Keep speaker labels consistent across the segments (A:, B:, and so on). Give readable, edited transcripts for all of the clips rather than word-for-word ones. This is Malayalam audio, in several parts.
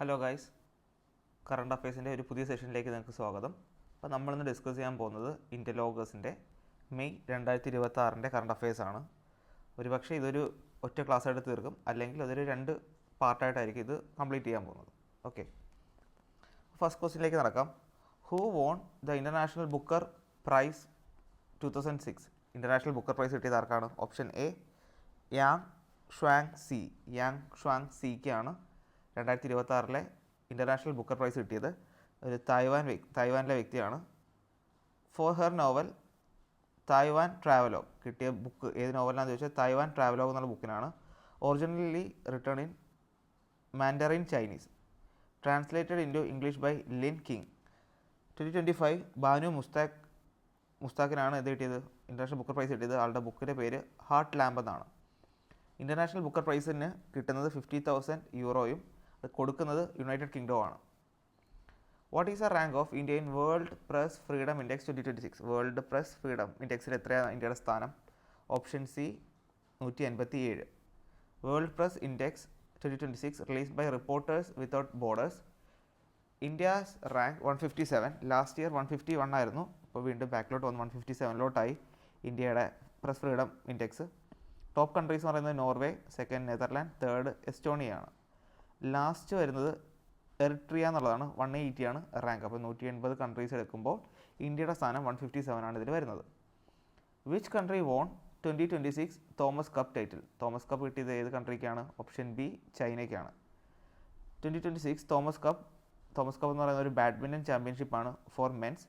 A: ഹലോ ഗൈസ്, കറണ്ട് അഫയേഴ്സിൻ്റെ ഒരു പുതിയ സെഷനിലേക്ക് നിങ്ങൾക്ക് സ്വാഗതം. അപ്പോൾ നമ്മളിന്ന് ഡിസ്കസ് ചെയ്യാൻ പോകുന്നത് ഇൻ്റർലോഗേഴ്സിൻ്റെ മെയ് 2026 കറണ്ട് അഫയേഴ്സാണ്. ഒരുപക്ഷെ ഇതൊരു ഒറ്റ ക്ലാസ് ആയിട്ട് തീർക്കും, അല്ലെങ്കിൽ അതൊരു 2 പാർട്ടായിട്ടായിരിക്കും ഇത് കംപ്ലീറ്റ് ചെയ്യാൻ പോകുന്നത്. ഓക്കെ, ഫസ്റ്റ് ക്വസ്റ്റ്യനിലേക്ക് നടക്കാം. Who won the international Booker prize 2006? International Booker price കിട്ടിയത് ആർക്കാണ്? ഓപ്ഷൻ എ യാങ് ഷ്വാങ് സിക്കാണ് 2026 ഇൻ്റർനാഷണൽ ബുക്കർ പ്രൈസ് കിട്ടിയത്. ഒരു തായ്വാനിലെ വ്യക്തിയാണ്. For her novel Taiwan travelogue. കിട്ടിയ ബുക്ക് ഏത് നോവലിനാണെന്ന് ചോദിച്ചാൽ തായ്വാൻ ട്രാവലോഗ് എന്നുള്ള ബുക്കിനാണ്. Originally written in Mandarin Chinese, translated into English by Lin King. 2025 Banu മുസ്താഖിനാണ് ഇത് കിട്ടിയത്, ഇൻ്റർനാഷണൽ ബുക്കർ പ്രൈസ് കിട്ടിയത്. ആളുടെ ബുക്കിൻ്റെ പേര് ഹാർട്ട് ലാമ്പ് എന്നാണ്. ഇൻ്റർനാഷണൽ ബുക്കർ പ്രൈസിന് കിട്ടുന്നത് 50,000 യൂറോയും അത് കൊടുക്കുന്നത് യുണൈറ്റഡ് കിങ്ഡം ആണ്. What is the rank of India in world press freedom index 2026? World press freedom ഇൻഡെക്സിൽ എത്രയാണ് ഇന്ത്യയുടെ സ്ഥാനം? Option C 187. World press index 2026 released by reporters without borders. India's rank 157. Last year 151 ആയിരുന്നു. ഇപ്പോൾ വീണ്ടും ബാക്കിലോട്ട് വന്ന് 157 ഇന്ത്യയുടെ പ്രസ് ഫ്രീഡം ഇൻഡെക്സ്. ടോപ്പ് കൺട്രീസ് എന്ന് പറയുന്നത് നോർവേ, സെക്കൻഡ് നെതർലാൻഡ്, തേർഡ് എസ്റ്റോണിയയാണ്. ലാസ്റ്റ് വരുന്നത് എറിട്രിയ എന്നുള്ളതാണ്. 180 ആണ് റാങ്ക്. അപ്പോൾ 180 കൺട്രീസ് എടുക്കുമ്പോൾ ഇന്ത്യയുടെ സ്ഥാനം 157 ആണ് ഇതിൽ വരുന്നത്. Which country won 2026 Thomas Cup title? Thomas Cup കിട്ടിയത് ഏത് കൺട്രിക്കാണ്? ഓപ്ഷൻ ബി ചൈനയ്ക്കാണ്. 2026 തോമസ് കപ്പ് എന്ന് പറയുന്ന ഒരു ബാഡ്മിൻ്റൺ ചാമ്പ്യൻഷിപ്പാണ് ഫോർ മെൻസ്.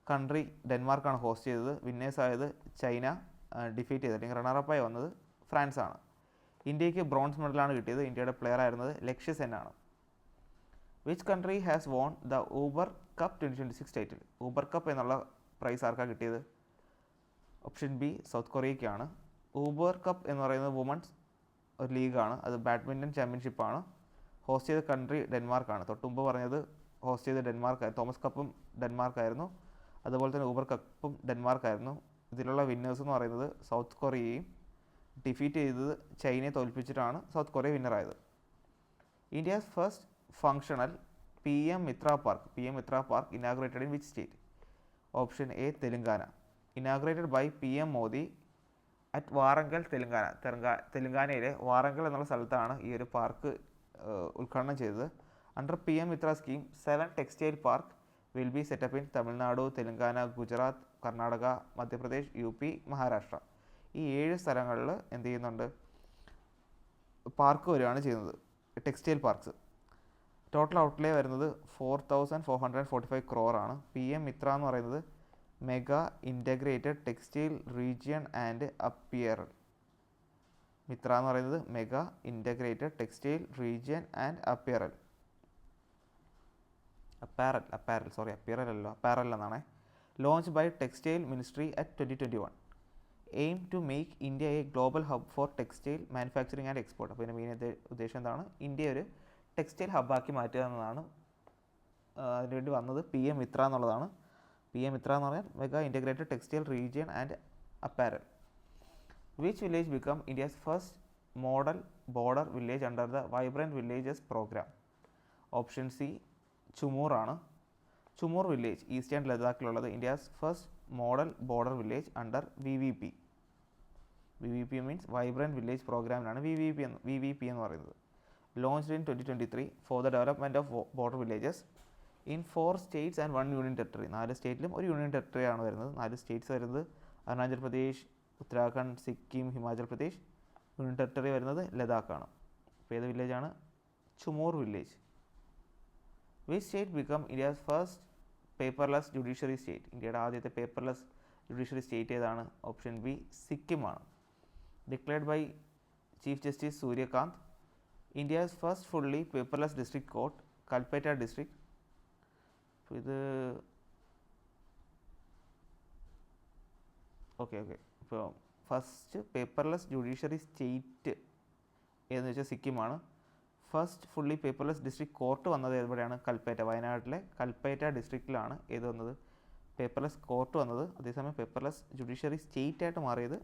A: കൺട്രി ഡെൻമാർക്കാണ് ഹോസ്റ്റ് ചെയ്തത്. വിന്നേഴ്സ് ആയത് ചൈന, ഡിഫീറ്റ് ചെയ്തത് അല്ലെങ്കിൽ റണ്ണറപ്പായി വന്നത് ഫ്രാൻസ് ആണ്. ഇന്ത്യക്ക് ബ്രോൺസ് മെഡലാണ് കിട്ടിയത്. ഇന്ത്യയുടെ പ്ലെയർ ആയിരുന്നത് ലക്ഷ്യ സെൻ ആണ്. Which country has won the Uber Cup 2026 title? Uber Cup എന്നുള്ള പ്രൈസ് ആർക്കാണ് കിട്ടിയത്? ഓപ്ഷൻ ബി സൗത്ത് കൊറിയയ്ക്കാണ്. ഊബർ കപ്പ് എന്ന് പറയുന്നത് വുമൺസ് ഒരു ലീഗാണ്. അത് ബാഡ്മിൻ്റൺ ചാമ്പ്യൻഷിപ്പാണ്. ഹോസ്റ്റ് ചെയ്ത കൺട്രി ഡെൻമാർക്കാണ്. തൊട്ടുമുമ്പ് പറഞ്ഞത് ഹോസ്റ്റ് ചെയ്ത ഡെൻമാർക്ക്, തോമസ് കപ്പും ഡെൻമാർക്കായിരുന്നു. അതുപോലെ തന്നെ ഊബർ കപ്പും ഡെൻമാർക്കായിരുന്നു. ഇതിലുള്ള വിന്നേഴ്സ് എന്ന് പറയുന്നത് സൗത്ത് കൊറിയയും ഡിഫീറ്റ് ചെയ്തത് ചൈനയെ തോൽപ്പിച്ചിട്ടാണ് സൗത്ത് കൊറിയ വിന്നറായത്. India's first functional PM Mitra park inaugurated in which state? Option A Telangana. Inaugurated by PM Modi at Warangal, തെലുങ്കാനയിലെ വാറങ്കൽ എന്നുള്ള സ്ഥലത്താണ് ഈ ഒരു പാർക്ക് ഉദ്ഘാടനം ചെയ്തത്. Under PM Mitra scheme 7 textile park will be set up in Tamil Nadu, Telangana, Gujarat, Karnataka, Madhya Pradesh, UP, Maharashtra. ഈ 7 സ്ഥലങ്ങളിൽ എന്ത് ചെയ്യുന്നുണ്ട്? പാർക്ക് വരികയാണ് ചെയ്യുന്നത്, ടെക്സ്റ്റൈൽ പാർക്ക്സ്. ടോട്ടൽ ഔട്ട്ലേ വരുന്നത് 4,445 crore. PM മിത്ര എന്ന് പറയുന്നത് mega integrated textile region and apparel. Mitra എന്ന് പറയുന്നത് mega integrated textile region and apparel എന്നാണ്. Launch by textile ministry at 2021. Aim to make India a global hub for textile manufacturing and export. അപ്പോൾ ഇതിൻ്റെ മെയിൻ ഉദ്ദേശം എന്താണ്? ഇന്ത്യ ഒരു ടെക്സ്റ്റൈൽ ഹബ്ബാക്കി മാറ്റുക എന്നതാണ്. അതിനുവേണ്ടി വന്നത് PM മിത്ര എന്നുള്ളതാണ്. PM മിത്ര എന്ന് പറഞ്ഞാൽ mega integrated textile region and apparel. Which village become India's first model border village under the vibrant villages program? Option C ചുമൂറാണ്. ചുമൂർ വില്ലേജ് ഈസ്റ്റേൺ ലഡാക്കിലുള്ളത് India's first model border village under VVP. VVP means vibrant village പ്രോഗ്രാമിനാണ് VVP എന്ന് പറയുന്നത്. Launched in 2023 for the development of border villages in 4 states and 1 union territory. 4 സ്റ്റേറ്റിലും ഒരു യൂണിയൻ ടെറിട്ടറിയാണ് വരുന്നത്. 4 സ്റ്റേറ്റ്സ് വരുന്നത് അരുണാചൽ പ്രദേശ്, ഉത്തരാഖണ്ഡ്, സിക്കിം, ഹിമാചൽ പ്രദേശ്. യൂണിയൻ ടെറിട്ടറി വരുന്നത് ലഡാക്കാണ്. അപ്പോൾ ഏത് വില്ലേജാണ്? Chumur village. Which state become India's first paperless judiciary state? ഇന്ത്യയുടെ ആദ്യത്തെ പേപ്പർലെസ് ജുഡീഷ്യറി സ്റ്റേറ്റ് ഏതാണ്? ഓപ്ഷൻ ബി സിക്കിമാണ്. Declared by chief justice Surya Kant. India's first fully paperless district court Kalpetta district. ഇത് ഓക്കെ ഇപ്പോൾ ഫസ്റ്റ് പേപ്പർലെസ് ജുഡീഷ്യറി സ്റ്റേറ്റ് ഏതെന്ന് വെച്ചാൽ സിക്കിമാണ്. First fully paperless district court വന്നത് എവിടെയാണ്? കൽപ്പറ്റ, വയനാട്ടിലെ കൽപ്പറ്റ ഡിസ്ട്രിക്റ്റിലാണ് ഏത് വന്നത്? പേപ്പർലെസ് കോർട്ട് വന്നത്. അതേസമയം പേപ്പർലെസ് ജുഡീഷ്യറി സ്റ്റേറ്റ് ആയിട്ട് മാറിയത്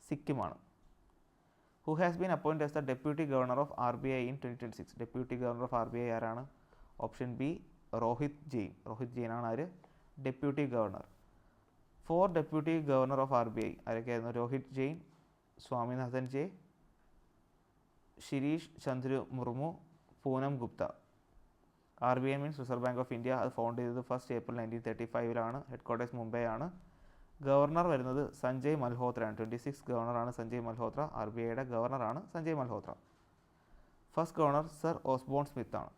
A: സിക്കിമാണ്. Who has been appointed as the deputy governor of RBI in 2026? Deputy governor of RBI ആരാണ്? Option B Rohit Jain. രോഹിത് ജെയിൻ ആണ് ആര്? Deputy governor. 4 deputy governor of RBI ആരൊക്കെയായിരുന്നു? Rohit Jain, Swaminathan J, Shirish Chandra Murmu, Poonam Gupta. RBI means reserve bank of India. അത് ഫൗണ്ട് ചെയ്തത് 1 April 1935 ഹെഡ് ക്വാർട്ടേഴ്സ് മുംബൈ ആണ്. ഗവർണർ വരുന്നത് സഞ്ജയ് മൽഹോത്രയാണ്. 26 ഗവർണറാണ് സഞ്ജയ് മൽഹോത്ര. RBIയുടെ ഗവർണറാണ് Sanjay Malhotra. First governor sir Osborne Smith ആണ്.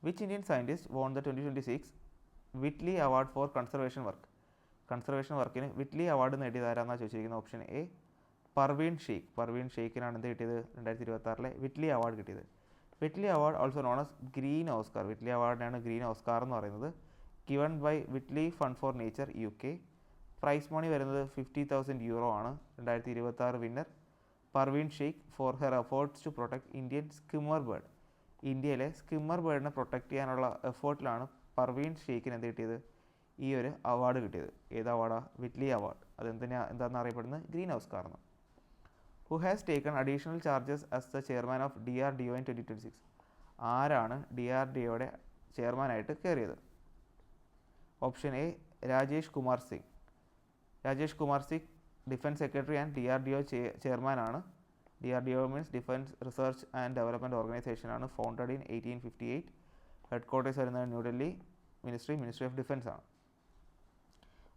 A: Which Indian scientist won the 2026 Whitley award for conservation work? Conservation വർക്കിന് വിറ്റ്ലി അവാർഡ് നേടിയത് ആരാണെന്നാണ് ചോദിച്ചിരിക്കുന്നത്. Option A Parveen Shaikh. പർവീൺ ഷെയ്ഖിനാണ് എന്ത് കിട്ടിയത്? 2026 വിറ്റ്ലി അവാർഡ് കിട്ടിയത്. Whitley award also known as green Oscar. Whitley അവാർഡിനാണ് ഗ്രീൻ ഓസ്കാർ എന്ന് പറയുന്നത്. Given by Whitley fund for nature UK. Price money വരുന്നത് €50,000 ആണ്. 2026 winner Parveen Shaikh for her efforts to protect Indian skimmer bird. ഇന്ത്യയിലെ സ്കിമ്മർ ബേർഡിനെ പ്രൊട്ടക്ട് ചെയ്യാനുള്ള എഫേർട്ടിലാണ് പർവീൺ ഷെയ്ഖിന് എന്ത് കിട്ടിയത്? ഈ ഒരു അവാർഡ് കിട്ടിയത്. ഏത് അവാർഡാണ്? Whitley award. എന്താണെന്ന് അറിയപ്പെടുന്നത്? ഗ്രീൻ ഓസ്കാർ എന്ന്. Who has taken additional charges as the chairman of DRDO in 2026? ആരാണ് DRDOയുടെ ചെയർമാനായിട്ട് കയറിയത്? Option A Rajesh Kumar Singh. Rajesh Kumar Singh defence secretary and DRDO ചെയർമാനാണ്. DRDO means defence research and development organisation ആണ്. Founded in 1858. ഹെഡ് ക്വാർട്ടേഴ്സ് വരുന്നത് ന്യൂഡൽഹി. മിനിസ്ട്രി ഓഫ് ഡിഫൻസ് ആണ്.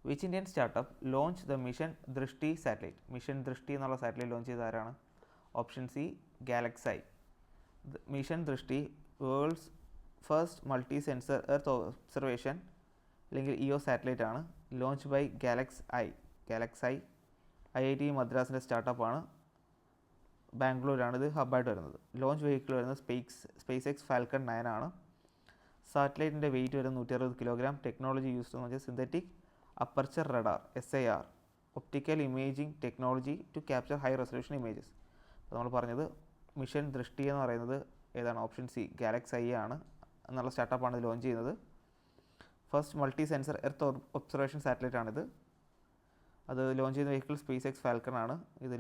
A: Which Indian startup launch the mission Drishti satellite? Mission Drishti എന്നുള്ള സാറ്റലൈറ്റ് ലോഞ്ച് ചെയ്ത ആരാണ്? Option C GalaxEye. Mission Drishti world's first multi sensor earth observation അല്ലെങ്കിൽ EO സാറ്റലൈറ്റ് ആണ്. Launch by GalaxEye. IIT മദ്രാസിൻ്റെ സ്റ്റാർട്ടപ്പാണ്. ബാംഗ്ലൂരാണ് ഇത് ഹബ്ബായിട്ട് വരുന്നത്. ലോഞ്ച് വെഹിക്കിൾ വരുന്നത് SpaceX Falcon 9 ആണ്. സാറ്റലൈറ്റിൻ്റെ വെയിറ്റ് വരുന്നത് 160 കിലോഗ്രാം. ടെക്നോളജി യൂസ്ഡ് എന്ന് വെച്ചാൽ synthetic aperture radar SIR, optical imaging technology to capture high resolution images. അപ്പോൾ നമ്മൾ പറഞ്ഞത് മിഷൻ ദൃഷ്ടി എന്ന് പറയുന്നത് ഏതാണ്? ഓപ്ഷൻ സി ഗാലക്സൈ ആണ് എന്നുള്ള സ്റ്റാർട്ടപ്പാണ് ഇത് ലോഞ്ച് ചെയ്യുന്നത്. First multi sensor earth observation satellite ആണിത്. അത് ലോഞ്ച് ചെയ്യുന്ന വെഹിക്കിൾ SpaceX Falcon ആണ്. ഇത്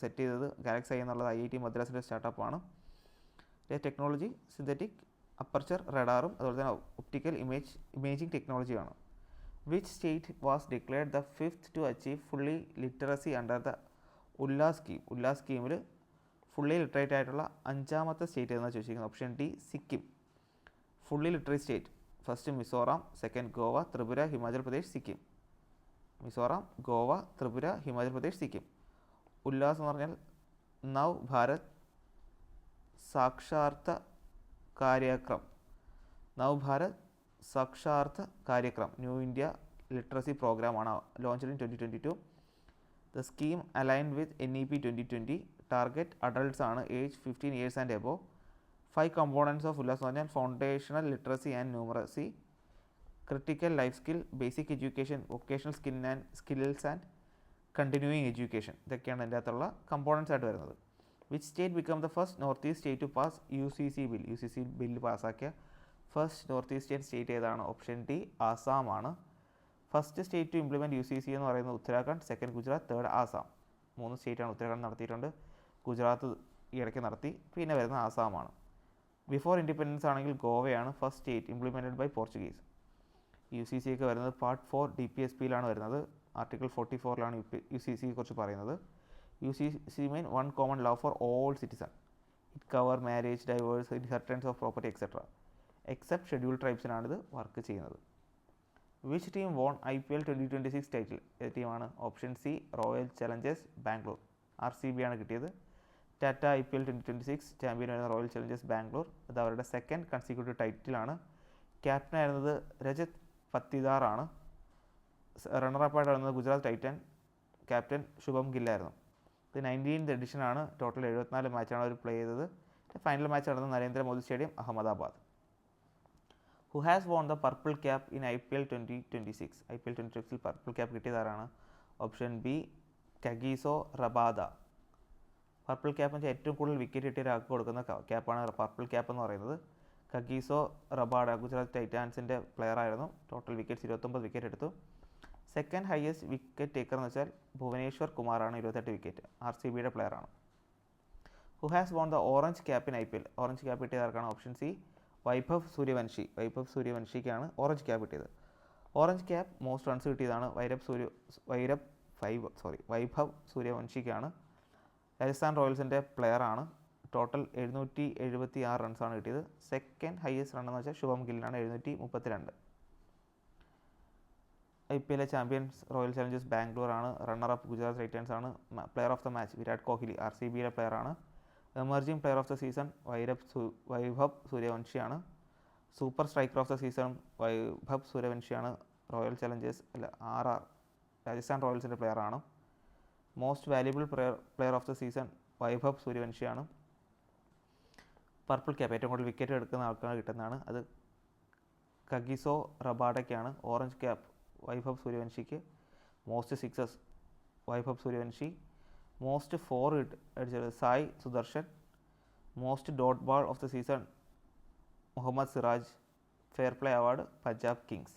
A: സെറ്റ് ചെയ്തത് ഗാലക്സൈ എന്നുള്ളത് IIT മദ്രാസിൻ്റെ സ്റ്റാർട്ടപ്പാണ്. ടെക്നോളജി സിന്തറ്റിക് അപ്പർച്ചർ റഡാറും അതുപോലെ തന്നെ ഒപ്റ്റിക്കൽ ഇമേജിംഗ് ടെക്നോളജിയാണ്. Which state was declared the 5th to achieve fully literacy under the ULLAS scheme? ULLAS സ്കീമിൽ ഫുള്ളി ലിറ്ററേറ്റ് ആയിട്ടുള്ള 5ാമത്തെ സ്റ്റേറ്റ് എന്നാണ് ചോദിച്ചിരിക്കുന്നത്. Option D Sikkim. Fully literate state first Mizoram, second Goa, Tripura, Himachal Pradesh, Sikkim. Mizoram, Goa, Tripura, Himachal Pradesh, Sikkim. ULLAS എന്ന് പറഞ്ഞാൽ Nav Bharat Saksharta Karyakram. Nav Bharat Saksharta Karyakram new India literacy പ്രോഗ്രാമാണ്. Launched in 2022. The scheme aligned with NEP 2020. Target adults ആണ്, age 15 years and above. 5 components of ULLAS എന്ന് പറഞ്ഞാൽ foundational literacy and numeracy, critical life skill, basic education, vocational skills and continuing education. ഇതൊക്കെയാണ് അതിൻ്റെ അകത്തുള്ള കമ്പോണൻസ് ആയിട്ട് വരുന്നത്. Which state become the first north east state to pass UCC bill? UCC bill പാസ്സാക്കിയ ഫസ്റ്റ് നോർത്ത് ഈസ്റ്റേൺ സ്റ്റേറ്റ് ഏതാണ്? ഓപ്ഷൻ ഡി ആസാം ആണ്. First state to implement UCC എന്ന് പറയുന്നത് ഉത്തരാഖണ്ഡ്, സെക്കൻഡ് ഗുജറാത്ത്, തേർഡ് ആസാം. 3 സ്റ്റേറ്റാണ്. ഉത്തരാഖണ്ഡ് നടത്തിയിട്ടുണ്ട്, ഗുജറാത്ത് ഈ ഇടയ്ക്ക് നടത്തി, പിന്നെ വരുന്നത് ആസാമാണ്. ബിഫോർ ഇൻഡിപെൻഡൻസ് ആണെങ്കിൽ ഗോവയാണ് first state implemented by Portuguese. UCC ഒക്കെ വരുന്നത് പാർട്ട് 4 DPSPയിലാണ് വരുന്നത്. ആർട്ടിക്കിൾ 44ലാണ് UCCയെ കുറിച്ച് പറയുന്നത്. UCC mean one common law for all citizen. It cover marriage, divorce, inheritance of property etcetera. Except schedule ട്രൈബ്സിനാണിത് വർക്ക് ചെയ്യുന്നത്. Which team won IPL 2026 title? ഏത് ടീമാണ്? Option C royal challengers Bangalore. RCB ആണ് കിട്ടിയത്. ടാറ്റ IPL 2026 ചാമ്പ്യൻ വരുന്ന റോയൽ ചലഞ്ചേഴ്സ് ബാംഗ്ലൂർ. അത് അവരുടെ സെക്കൻഡ് കൺസിക്യൂട്ടീവ് ടൈറ്റിലാണ്. ക്യാപ്റ്റനായിരുന്നത് രജത് പത്തിദാർ ആണ്. റണ്ണറപ്പായിട്ട് വരുന്നത് ഗുജറാത്ത് ടൈറ്റൻ ക്യാപ്റ്റൻ ശുഭം ഗില്ലായിരുന്നു. ഇത് 19th എഡിഷനാണ്. ടോട്ടൽ 74 മാച്ചാണ് അവർ പ്ലേ ചെയ്തത്. ഫൈനൽ മാച്ച് നടന്നത് Narendra Modi stadium, Ahmedabad. Who has won the purple cap in IPL 2026? IPL 2026 purple cap കിട്ടിയതാരാണ്? Option B Kagiso Rabada. Purple cap എന്ന് വെച്ചാൽ ഏറ്റവും കൂടുതൽ വിക്കറ്റ് കിട്ടിയ ഒരാൾക്ക് കൊടുക്കുന്ന ക്യാപ്പാണ് പർപ്പിൾ ക്യാപ്പ് എന്ന് പറയുന്നത്. കഗീസോ റബാഡ ഗുജറാത്ത് ടൈറ്റാൻസിൻ്റെ പ്ലെയർ ആയിരുന്നു. ടോട്ടൽ വിക്കറ്റ്സ് 29 വിക്കറ്റ് എടുത്തു. സെക്കൻഡ് ഹയസ്റ്റ് വിക്കറ്റ് ടേക്കർ എന്ന് വെച്ചാൽ ഭുവനേശ്വർ കുമാറാണ്, 28 വിക്കറ്റ്. RCBയുടെ പ്ലെയറാണ്. Who has won the orange cap in IPL? Orange cap കിട്ടിയത് ആർക്കാണ്? Option C Vaibhav Suryavanshi. വൈഭവ് സൂര്യവംശിക്കാണ് ഓറഞ്ച് ക്യാപ്പ് കിട്ടിയത്. ഓറഞ്ച് ക്യാപ്പ് മോസ്റ്റ് റൺസ് കിട്ടിയതാണ് വൈഭവ് സൂര്യവംശിക്കാണ്. രാജസ്ഥാൻ റോയൽസിൻ്റെ പ്ലെയറാണ്. ടോട്ടൽ 776 റൺസാണ് കിട്ടിയത്. സെക്കൻഡ് ഹയസ്റ്റ് റൺ എന്ന് വെച്ചാൽ ശുഭം ഗില്ലിനാണ് 732. IPL champions royal challengers Bangalore ആണ്. റണ്ണറപ്പ് ഗുജറാത്ത് ടൈറ്റൻസ് ആണ്. Player of the match Virat Kohli RCBയിലെ പ്ലെയറാണ്. Emerging player of the season Vaibhav സൂര്യവംശിയാണ്. Super striker of the season Vaibhav സൂര്യവംശിയാണ്. റോയൽ ചലഞ്ചേഴ്സ് RR രാജസ്ഥാൻ റോയൽസിൻ്റെ പ്ലെയറാണ്. Most valuable player of the season Vaibhav സൂര്യവംശിയാണ്. പർപ്പിൾ ക്യാപ്പ് ഏറ്റവും കൂടുതൽ വിക്കറ്റ് എടുക്കുന്ന ആൾക്കാണ് കിട്ടുന്നതാണ്. അത് കഗിസോ റബാഡയ്ക്കാണ്. ഓറഞ്ച് ക്യാപ്പ് വൈഭവ് സൂര്യവംശിക്ക്. Most sixes Vaibhav Suryavanshi. Most 4 അടിച്ചത് Sai Sudharsan. Most dot ball of the season Mohammed Siraj. Fair play award Punjab kings.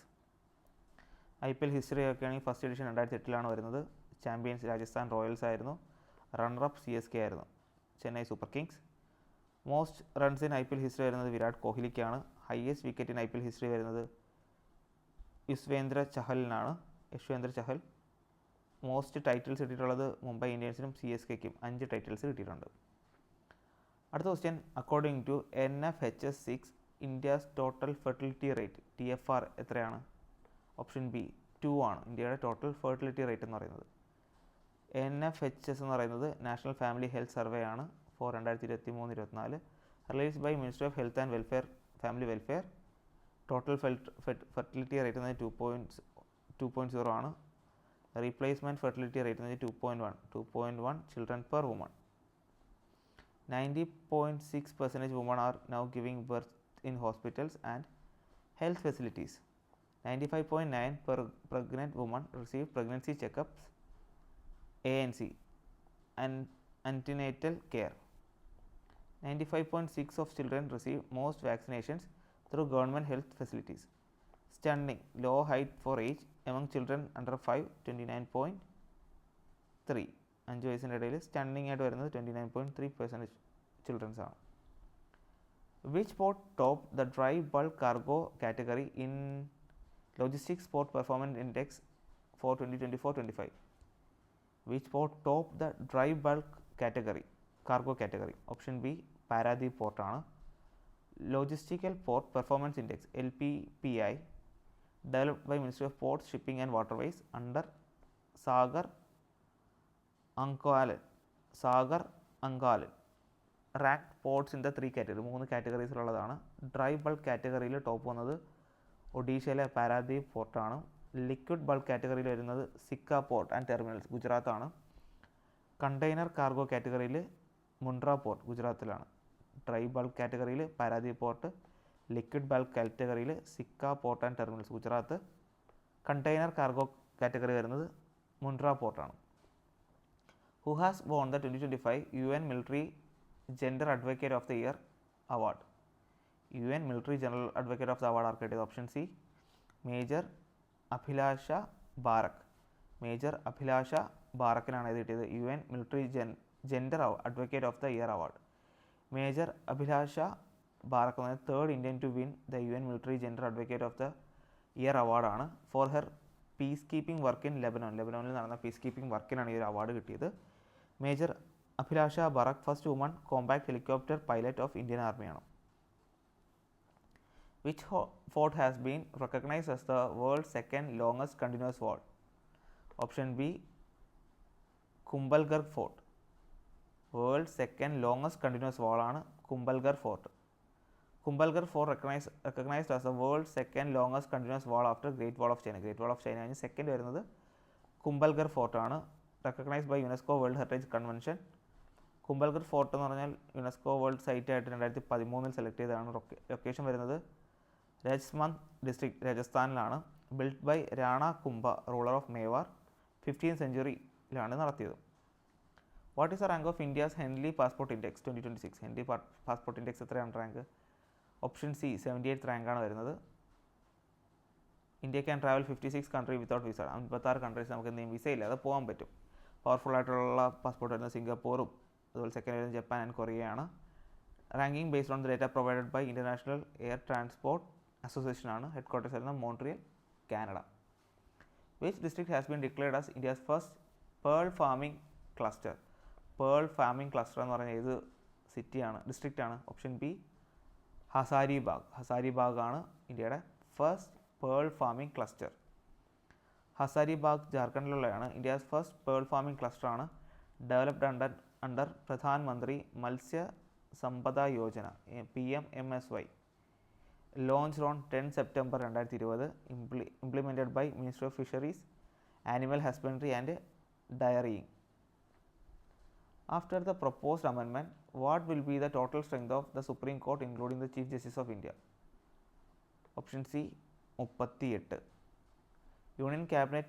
A: IPL history ഒക്കെയാണെങ്കിൽ ഫസ്റ്റ് എഡിഷൻ 2008 വരുന്നത്. ചാമ്പ്യൻസ് രാജസ്ഥാൻ റോയൽസ് ആയിരുന്നു. റണ്ണറപ്പ് CSK ആയിരുന്നു Chennai super kings. Most runs in IPL history വരുന്നത് വിരാട് കോഹ്ലിക്കാണ്. Highest wicket in IPL history വരുന്നത് യശ്വേന്ദ്ര ചഹലിനാണ്. മോസ്റ്റ് ടൈറ്റിൽസ് കിട്ടിയിട്ടുള്ളത് മുംബൈ ഇന്ത്യൻസിനും CSKയ്ക്കും 5 ടൈറ്റിൽസ് കിട്ടിയിട്ടുണ്ട്. അടുത്ത question, according to NFHS6 India's total fertility rate TFR എത്രയാണ്? ഓപ്ഷൻ ബി 2 ആണ് ഇന്ത്യയുടെ ടോട്ടൽ ഫെർട്ടിലിറ്റി റേറ്റ് എന്ന് പറയുന്നത്. NFHS എന്ന് പറയുന്നത് നാഷണൽ ഫാമിലി ഹെൽത്ത് സർവേ ആണ് for 2023-24 released by ministry of health and family welfare. Total fertility rate എന്നത് 2.0 ആണ്. റീപ്ലേസ്മെൻറ്റ് ഫെർട്ടിലിറ്റി റേറ്റ് എന്നത് 2.1 children per woman. 90.6% women are now giving birth in hospitals and health facilities. 95.9 pregnant women receive pregnancy checkups, ANC and antenatal care. 95.6% of children receive most vaccinations through government health facilities. Stunning low height for age among children under 5 29.3. 5 വയസ്സിൻ്റെ ഇടയിൽ സ്റ്റണ്ണിങ് ആയിട്ട് വരുന്നത് 29.3% ചിൽഡ്രൻസ് ആണ്. Which port top the dry bulk cargo category in logistics port performance index for 2024-25? Which port top the dry bulk category cargo category? Option B Paradip പോർട്ടാണ്. Logistical port performance index LPPI developed by Ministry of Ports, Shipping and Waterways under Sagar Ankalan ranked ports in the 3 category 3 കാറ്റഗറീസിലുള്ളതാണ്. ഡ്രൈ ബൾക്ക് കാറ്റഗറിയിൽ ടോപ്പ് വന്നത് ഒഡീഷയിലെ പാരാദീപ് പോർട്ടാണ്. ലിക്വിഡ് ബൾക്ക് കാറ്റഗറിയിൽ വരുന്നത് സിക്ക പോർട്ട് ആൻഡ് ടെർമിനൽസ് ഗുജറാത്താണ്. കണ്ടെയ്നർ കാർഗോ കാറ്റഗറിയിൽ മുണ്ട്ര പോർട്ട് ഗുജറാത്തിലാണ്. ഡ്രൈ ബൾക്ക് കാറ്റഗറിയിൽ പാരാദീപ് പോർട്ട്. ലിക്വിഡ് ബൾക്ക് കാറ്റഗറിയിൽ Sikka port and terminals Gujarat. Container cargo category വരുന്നത് മുണ്ട്ര പോർട്ടാണ്. Who has won the 2025 UN military gender advocate of the year award? UN military general advocate of the award ആർക്ക് കിട്ടിയത്? ഓപ്ഷൻ സി മേജർ അഭിലാഷ ബാറക്കിനാണ് ഇത് കിട്ടിയത്. UN military gender advocate of the year award. Major Abhilasha Barak എന്ന third Indian to win the UN military gender advocate of the year അവാർഡാണ് for her peacekeeping work in ലെബനോണിൽ നടന്ന പീസ് കീപ്പിംഗ് വർക്കിനാണ് ഈ ഒരു അവാർഡ് കിട്ടിയത്. Major Abhilasha Barak first woman compact helicopter pilot of Indian ആർമിയാണ്. Which fort has been recognised as the world second longest continuous wall? Option B Kumbhalgarh fort. World second longest continuous വാളാണ് Kumbhalgarh fort. Kumbhalgarh fort recognized as the world's second longest continuous wall after Great Wall of China. Great wall of China കഴിഞ്ഞ് സെക്കൻഡ് വരുന്നത് കുംഭൽഗർ ഫോർട്ടാണ്. recognized by UNESCO world heritage convention. Kumbhalgarh fort എന്ന് പറഞ്ഞാൽ യുനെസ്കോ വേൾഡ് സൈറ്റ് ആയിട്ട് 2013 സെലക്ട് ചെയ്തതാണ്. ലൊക്കേഷൻ വരുന്നത് രജ്മന്ദ് ഡിസ്ട്രിക്ട് രാജസ്ഥാനിലാണ്. Built by Rana Kumbha ruler of Mewar 15th സെഞ്ച്വറിയിലാണ് നടത്തിയത്. What is the rank of India's Henley passport index 2026? Henley passport index എത്രയാണ് റാങ്ക്? ഓപ്ഷൻ സി 78th റാങ്കാണ് വരുന്നത്. India can travel 56 country without visa. 56 countries നമുക്ക് എന്തെങ്കിലും വിസ ഇല്ലാതെ പോകാൻ പറ്റും. പവർഫുൾ ആയിട്ടുള്ള പാസ്പോർട്ട് വരുന്നത് സിംഗപ്പൂറും അതുപോലെ സെക്കൻഡ് വരുന്നത് ജപ്പാൻ ആൻഡ് കൊറിയയാണ്. Ranking based on the data provided by international air transport association ആണ്. ഹെഡ് ക്വാർട്ടേഴ്സ് വരുന്നത് Montreal, Canada. Which district has been declared as India's first pearl farming cluster? Pearl farming cluster എന്ന് പറഞ്ഞാൽ ഏത് സിറ്റിയാണ്, ഡിസ്ട്രിക്റ്റാണ്? Option B Hazaribagh. ഹസാരിബാഗ് ആണ് ഇന്ത്യയുടെ first pearl farming cluster. Hazaribagh ജാർഖണ്ഡിലുള്ളതാണ്. India's first pearl farming cluster ആണ്. Developed under Pradhan Mantri Matsya Sampada Yojana PMMSY. Launched on 10 September 2020. Implemented by ministry of fisheries, animal husbandry and dairying. After the proposed amendment, what will be the total strength of the Supreme Court including the Chief Justice of India? Option C 38. Union Cabinet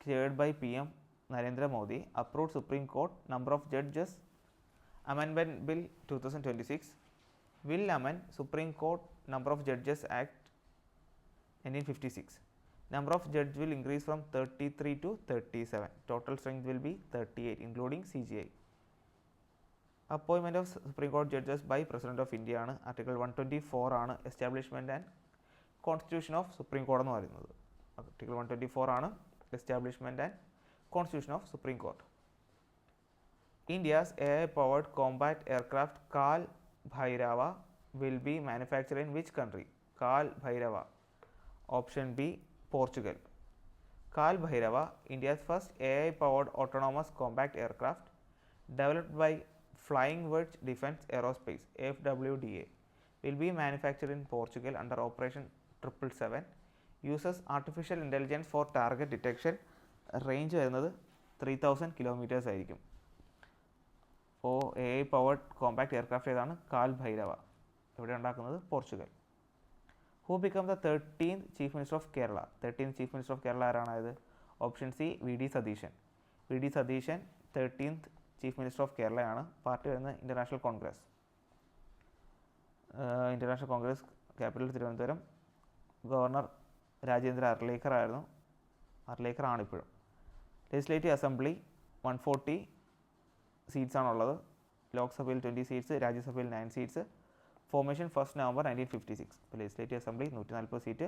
A: chaired by PM Narendra Modi approved Supreme Court number of judges Amendment Bill 2026 will amend Supreme Court number of judges Act 1956. Number of judges will increase from 33 to 37. Total strength will be 38 including CGI. Appointment of Supreme Court judges by President of India ആണ്. ആർട്ടിക്കിൾ 124 ആണ് establishment and constitution of supreme court എന്ന് പറയുന്നത്. ആർട്ടിക്കിൾ 124 ആണ് establishment and constitution of supreme court. India's AI-powered combat aircraft Kal Bhairava will be manufactured in which country? Kal Bhairava. Option B Portugal. Kal Bhairava, India's first AI-powered autonomous combat aircraft developed by Flying Wedge Defence Aerospace FWDA will be manufactured in Portugal under Operation 777. Uses artificial intelligence for target detection. Range വരുന്നത് 3000 കിലോമീറ്റേഴ്സ് ആയിരിക്കും. അപ്പോൾ AI പവർഡ് കോമ്പാക്ട് എയർക്രാഫ്റ്റ് ഏതാണ്? കാൽ ഭൈരവ. എവിടെ ഉണ്ടാക്കുന്നത്? Portugal. Who become the 13th chief minister of Kerala? 13th chief minister of Kerala ആരാണത്? Option C VD Satheesan. VD Satheesan 13th chief minister of കേരളയാണ്. പാർട്ടി വരുന്നത് international congress. International congress capital Thiruvananthapuram. Governor Rajendra Arlekar ആയിരുന്നു. അർലേക്കർ ആണിപ്പോഴും. ലെജിസ്ലേറ്റീവ് അസംബ്ലി 140 സീറ്റ്സ് ആണുള്ളത്. ലോക്സഭയിൽ 20 സീറ്റ്സ്, രാജ്യസഭയിൽ 9 സീറ്റ്സ്. Formation 1 November 1956. ഇപ്പോൾ ലെജിസ്ലേറ്റീവ് അസംബ്ലി 140 സീറ്റ്,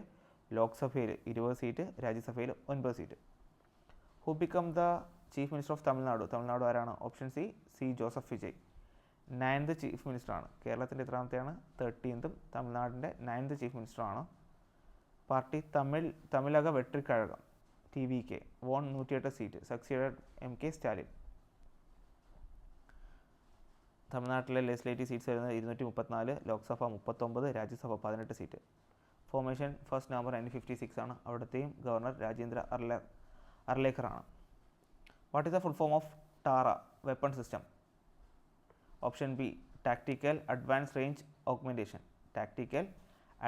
A: ലോക്സഭയിൽ 20 സീറ്റ്, രാജ്യസഭയിൽ 9 seat. Who become the chief minister of Tamil Nadu? Tamil Nadu ആരാണ്? Option C Joseph Vijay. 9th chief മിനിസ്റ്ററാണ്. കേരളത്തിൻ്റെ എത്രാമത്തെയാണ്? 13th. തമിഴ്നാടിൻ്റെ 9th ചീഫ് മിനിസ്റ്ററാണ്. Party Tamilaga Vettri Kazhagam TVK won 108 seat. Succeeded MK Stalin. തമിഴ്നാട്ടിലെ ലെജിസ്ലേറ്റീവ് സീറ്റ്സ് വരുന്നത് 234, Lok Sabha 39, Rajya Sabha 18 seat. Formation 1 November 1956 ആണ്. അവിടുത്തെയും ഗവർണർ രാജേന്ദ്ര അർലേക്കറാണ്. What is the full form of TARA weapon system? Option B tactical advance range augmentation. Tactical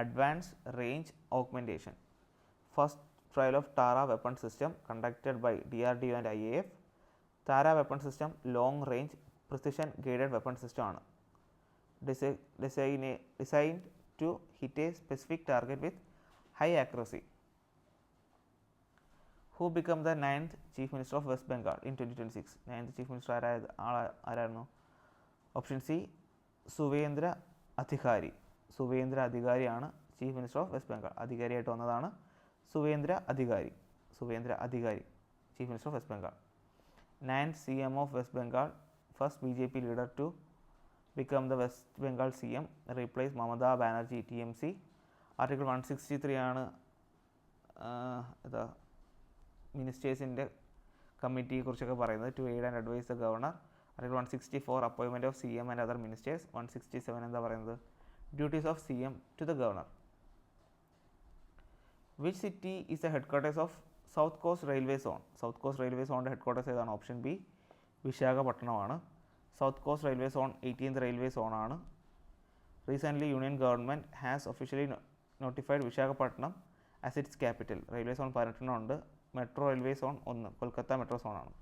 A: advance range augmentation. First trial of TARA weapon system conducted by DRDO and IAF. TARA weapon system long range precision guided weapon system ആണ്. Designed to hit a specific target with high accuracy. Who become the 9th chief minister of west Bengal in 2026? 9th chief minister ആരായിരുന്നു? Option C Suvendra Adhikari. സുവേന്ദ്ര അധികാരിയാണ് chief minister of west Bengal. അധികാരിയായിട്ട് വന്നതാണ് Suvendra Adhikari. Chief minister of west Bengal. 9th CM of west Bengal, first BJP leader to become the west Bengal CM, replace Mamata Banerjee TMC. Article 163 ആണ് മിനിസ്റ്റേഴ്സിൻ്റെ കമ്മിറ്റിയെക്കുറിച്ചൊക്കെ പറയുന്നത്. To aid and advise the governor. Article 164 appointment of CM and other ministers. 167 എന്താ പറയുന്നത്? Duties of CM to the governor. Which city is the headquarters of south coast railway zone? South coast railway സോണിൻ്റെ ഹെഡ് ക്വാർട്ടേഴ്സ് ഏതാണ്? ഓപ്ഷൻ ബി വിശാഖപട്ടണമാണ്. South coast railway zone 18th railway സോണാണ്. Recently union government has officially notified Visakhapatnam as its capital. Railway zone 18 ഉണ്ട്. Metro railway zone 1, Kolkata metro സോണാണ്.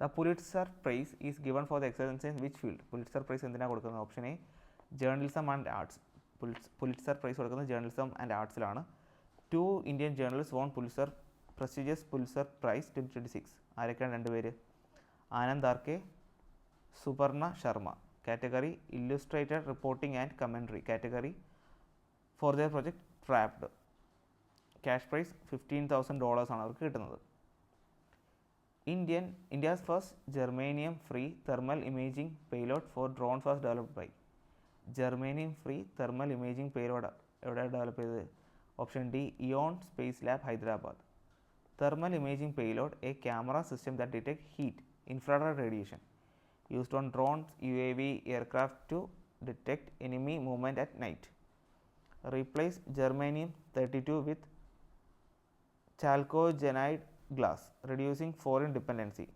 A: The Pulitzer prize is given for the excellence in which field? Pulitzer prize എന്തിനാണ് കൊടുക്കുന്നത്? Option A journalism and arts. Pulitzer prize കൊടുക്കുന്നത് ജേർണലിസം ആൻഡ് ആർട്സിലാണ്. 2 Indian journalist won prestigious Pulitzer prize 2026. ആരൊക്കെയാണ് 2 പേര്? Anand ആർക്കെ, Suparna Sharma. Category Illustrated Reporting and Commentary. Category for their project Trapped. Cash prize $15,000 ആണ് അവർക്ക് കിട്ടുന്നത്. India's first germanium-free thermal imaging payload for drones was developed by. Germanium-free thermal imaging payload എവിടെ ഡെവലപ്പ് ചെയ്തത്? Option D Eon Space Lab Hyderabad. Thermal imaging payload, a camera system that detects heat, infrared radiation, used on drones, UAV, aircraft to detect enemy movement at night. Replace germanium-32 with chalcogenide glass, reducing foreign dependency.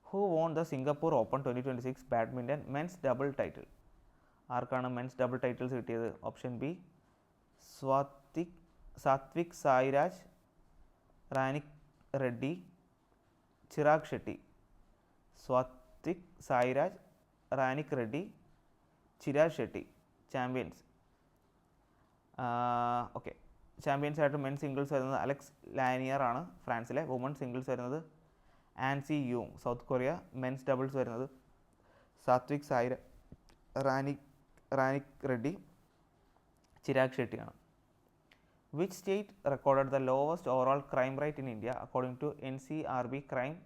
A: Who won the Singapore Open 2026 badminton men's double title? ആർക്കാണ് മെൻസ് ഡബിൾ ടൈറ്റിൽസ് കിട്ടിയത്? Option B Satwik Sairaj, Ranik Reddy, Chirag Shetty. Satwik Sairaj, Ranik Reddy, Chirag Shetty champions. Okay, champions ആയിട്ട് മെൻ സിംഗിൾസ് വരുന്നത് അലക്സ് ലാനിയർ ആണ് ഫ്രാൻസിലെ. വുമൺ സിംഗിൾസ് വരുന്നത് An Se Young south Korea. Men's doubles വരുന്നത് Satwik Sairaj, Ranik Reddy, Chirag ഷെട്ടിയാണ്. Which state recorded the lowest overall crime rate in India according to NCRB Crime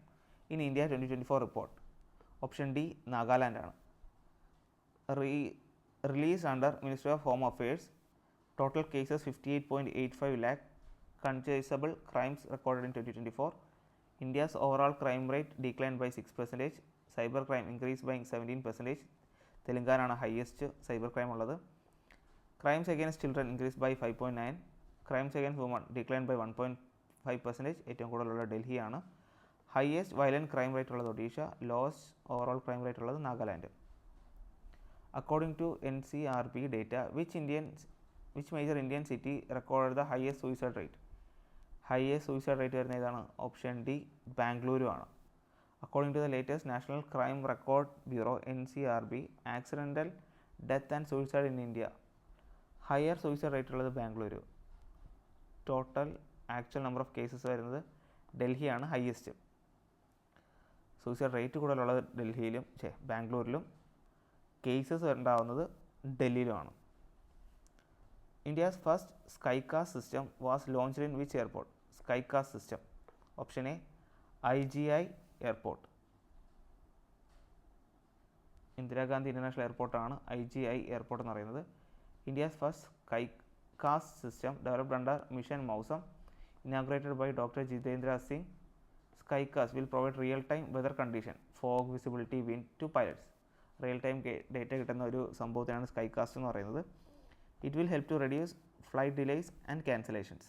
A: in India 2024 report? Option D Nagaland ആണ്. Released under Ministry of Home Affairs. Total cases 58.85 lakh. Conceivable crimes recorded in 2024. India's overall crime rate declined by 6%. Cyber crime increased by 17%. Telangana ആണ് ഹയസ്റ്റ് സൈബർ ക്രൈം ഉള്ളത്. Crimes against children increased by 5.9. Crimes against women declined by 1.5%. ഏറ്റവും കൂടുതലുള്ള ഡൽഹിയാണ്. ഹയസ്റ്റ് വയലൻറ്റ് ക്രൈം റേറ്റ് ഉള്ളത് Odisha. Lowest overall crime rate ഉള്ളത് Nagaland. According to NCRB data, which major Indian city recorded the highest suicide rate? Highest suicide rate വരുന്ന ഏതാണ്? ഓപ്ഷൻ ഡി ബാംഗ്ലൂരു ആണ്. According to the latest National Crime Record Bureau NCRB, accidental death and suicide in India, higher suicide rate ഉള്ളത് Bengaluru. Total actual number of cases വരുന്നത് ഡൽഹിയാണ് ഹയസ്റ്റ്. സൂയിസൈഡ് റേറ്റ് കൂടുതലുള്ളത് ഡൽഹിയിലും ബാംഗ്ലൂരിലും, കേസസ് ഉണ്ടാവുന്നത് ഡൽഹിയിലുമാണ്. India's first Skycast system was launched in which airport? Skycast system. Option A IGI airport. Indira Gandhi international എയർപോർട്ടാണ് IGI എയർപോർട്ട് എന്ന് പറയുന്നത്. India's first Skycast system developed under mission Mausam, inaugurated by doctor Jitendra Singh. Skycast will provide real-time weather condition, fog, visibility, wind to pilots. Real time data കിട്ടുന്ന ഒരു സംഭവത്തിനാണ് സ്കൈകാസ്റ്റ് എന്ന് പറയുന്നത്. It will help to reduce flight delays and cancellations.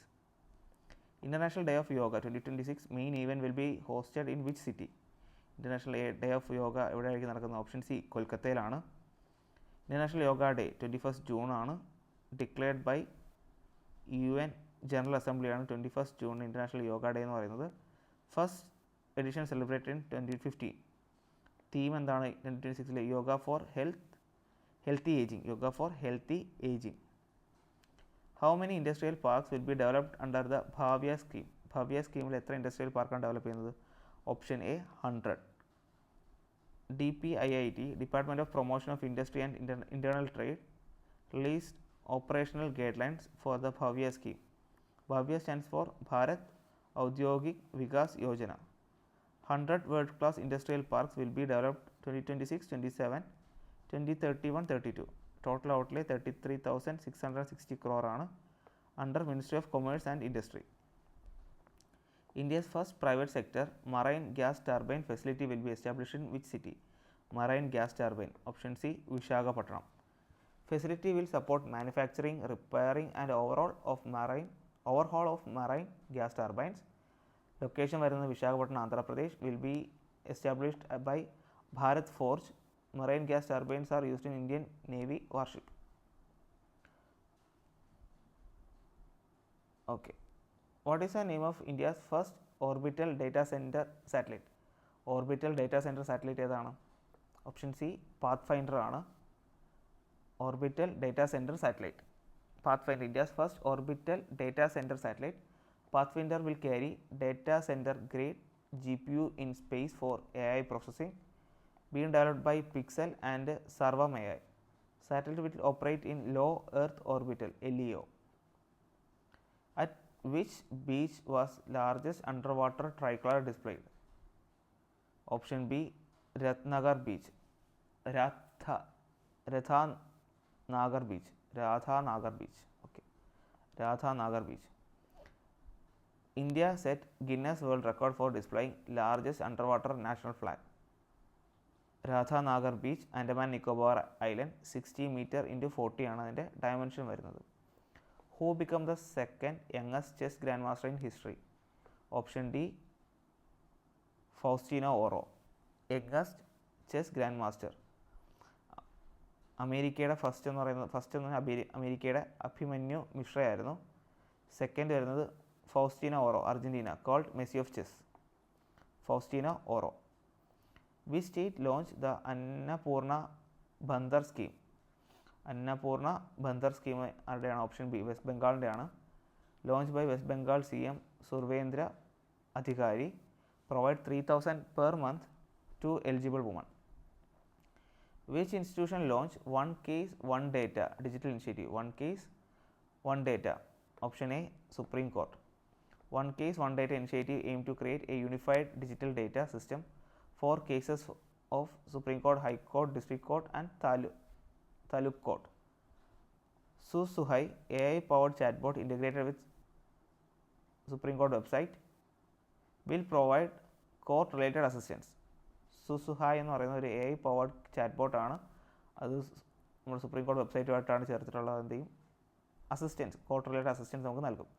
A: International Day of Yoga 2026 main event will be hosted in which city? International day of Yoga എവിടെയായിരിക്കും നടക്കുന്നത്? ഓപ്ഷൻ സി കൊൽക്കത്തയിലാണ്. ഇൻ്റർനാഷണൽ യോഗ ഡേ 21 ജൂൺ ആണ്. ഡിക്ലെയർഡ് ബൈ UN ജനറൽ അസംബ്ലിയാണ് 21 ജൂൺ ഇൻ്റർനാഷണൽ യോഗ ഡേ എന്ന് പറയുന്നത്. First edition celebrated in 2015. Theme എന്താണ് 2026? Yoga for healthy ageing. Yoga for healthy ageing. How many industrial parks will be developed under the Bhavya scheme? Bhavya സ്കീമിൽ എത്ര ഇൻഡസ്ട്രിയൽ പാർക്കാണ് ഡെവലപ്പ് ചെയ്യുന്നത്? Option A 100. DPIIT department of promotion of industry and internal trade released operational guidelines for the Bhavya scheme. Bhavya stands for Bharat Audyogik Vikas Yojana. 100 world-class industrial parks will be developed 2026-27, 2031-32. Total outlay 33,660 crore ആണ്. Under Ministry of Commerce and Industry. India's first private sector marine gas turbine facility will be established in which city? Marine gas turbine. Option C Visakhapatnam. Facility will support manufacturing, repairing and overhaul of marine gas turbines. Location വരുന്നത് Visakhapatnam, Andhra Pradesh. Will be established by Bharat Forge. Marine gas turbines are used in Indian Navy warship. Okay. What is the name of India's first orbital data center satellite? Orbital data center satellite ഏതാണ്? ഓപ്ഷൻ സി പാത്ത്ഫൈൻഡർ ആണ്. Orbital data center satellite. Pathfinder, India's first orbital data center satellite. Pathfinder will carry data center grade GPU in space for AI processing, being developed by Pixel and Sarvam AI. Satellite will operate in low Earth orbital (LEO). At which beach was largest underwater tricolor displayed? Option B, Ratnagar Beach. Radhanagar Beach. Okay. Radhanagar Beach. India set Guinness World Record for displaying largest underwater national flag. Radhanagar Beach, Andaman Nicobar Island, 60 meter into 40 ആണ് അതിൻ്റെ ഡയമെൻഷൻ വരുന്നത്. Who became the second youngest chess grandmaster in history? Option D, Faustino Oro. Youngest chess grand master. അമേരിക്കയുടെ ഫസ്റ്റ് എന്ന് പറയുന്നത് അമേരിക്കയുടെ അഭിമന്യു മിശ്രയായിരുന്നു. സെക്കൻഡ് വരുന്നത് Faustino Oro, Argentina, called Messi of chess. Faustino Oro. We state launch the Annapurna Bhandar scheme. Annapurna Bhandar scheme ആരുടെയാണ്? ഓപ്ഷൻ ബി, വെസ്റ്റ് ബംഗാളിൻ്റെയാണ്. Launch by west Bengal CM Suvendra Adhikari. Provide 3,000 per month to eligible women. Which institution launched One Case One Data digital initiative? One Case One Data. Option A, Supreme Court. One Case One Data initiative aimed to create a unified digital data system for cases of Supreme Court, High Court, District Court and Taluk Court. Susuhai, AI powered chatbot integrated with Supreme Court website, will provide court related assistance. സുസുഹായ് എന്ന് പറയുന്ന ഒരു AI പവർഡ് ചാറ്റ് ബോട്ടാണ്. അത് നമ്മുടെ സുപ്രീം കോടതി വെബ്സൈറ്റുമായിട്ടാണ് ചേർത്തിട്ടുള്ളത്. എന്ത് ചെയ്യും? അസിസ്റ്റൻസ്, കോർട്ട് റിലേറ്റഡ് അസിസ്റ്റൻസ് നമുക്ക് നൽകും.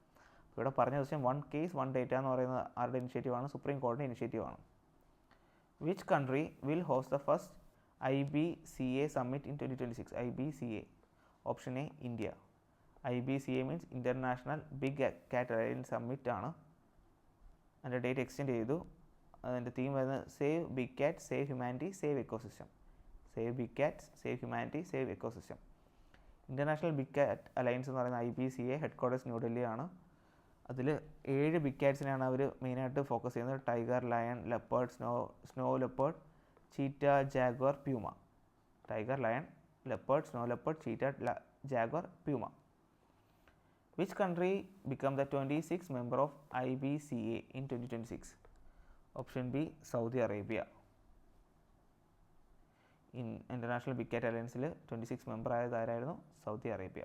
A: ഇവിടെ പറഞ്ഞ ദിവസം വൺ കേസ് വൺ ഡേറ്റ എന്ന് പറയുന്ന ആരുടെ ഇനിഷ്യേറ്റീവാണ്? സുപ്രീം കോടതി ഇനിഷ്യേറ്റീവാണ്. Which country will host the first IBCA summit in 2026? IBCA. Option A, India. IBCA means international big cat alliance summit ആണ്. അതിൻ്റെ ഡേറ്റ് എക്സ്റ്റെൻഡ് ചെയ്തു. അതിൻ്റെ തീം വരുന്നത് save big cat, save humanity, save ecosystem. Save big cat, save humanity, save ecosystem. International big cat alliance എന്ന് പറയുന്ന IBCA ഹെഡ് ക്വാർട്ടേഴ്സ് ന്യൂഡൽഹിയാണ്. അതിൽ 7 ബിഗ് കാറ്റ്സിനെയാണ് അവർ മെയിനായിട്ട് ഫോക്കസ് ചെയ്യുന്നത്. Tiger, lion, leopard, snow leopard, cheetah, Jaguar, Puma. Tiger, lion, leopard, snow leopard, cheetah, Jaguar, Puma. Which country became the 26th member of IBCA in 2026? Option B, Saudi Arabia. International big cat അലയൻസിൽ 26 മെമ്പർ ആയതായിരുന്നു? Saudi Arabia.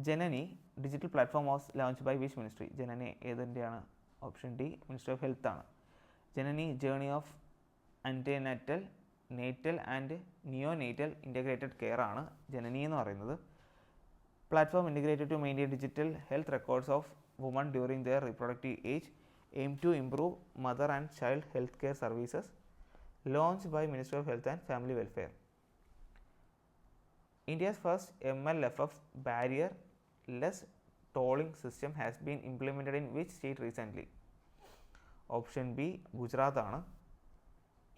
A: Janani digital platform was launch by which ministry? Janani ഏതിൻ്റെയാണ്? Option D, ministry of health ആണ്. Janani journey of antenatal, natal and neonatal integrated care ആണ് ജനനി എന്ന് പറയുന്നത്. Platform integrated to maintain digital health records of woman during their reproductive age, aim to improve mother and child health care services, launched by Ministry of Health and Family Welfare. India's first MLFF barrier-less tolling system has been implemented in which state recently? Option B, Gujarat ആണ്.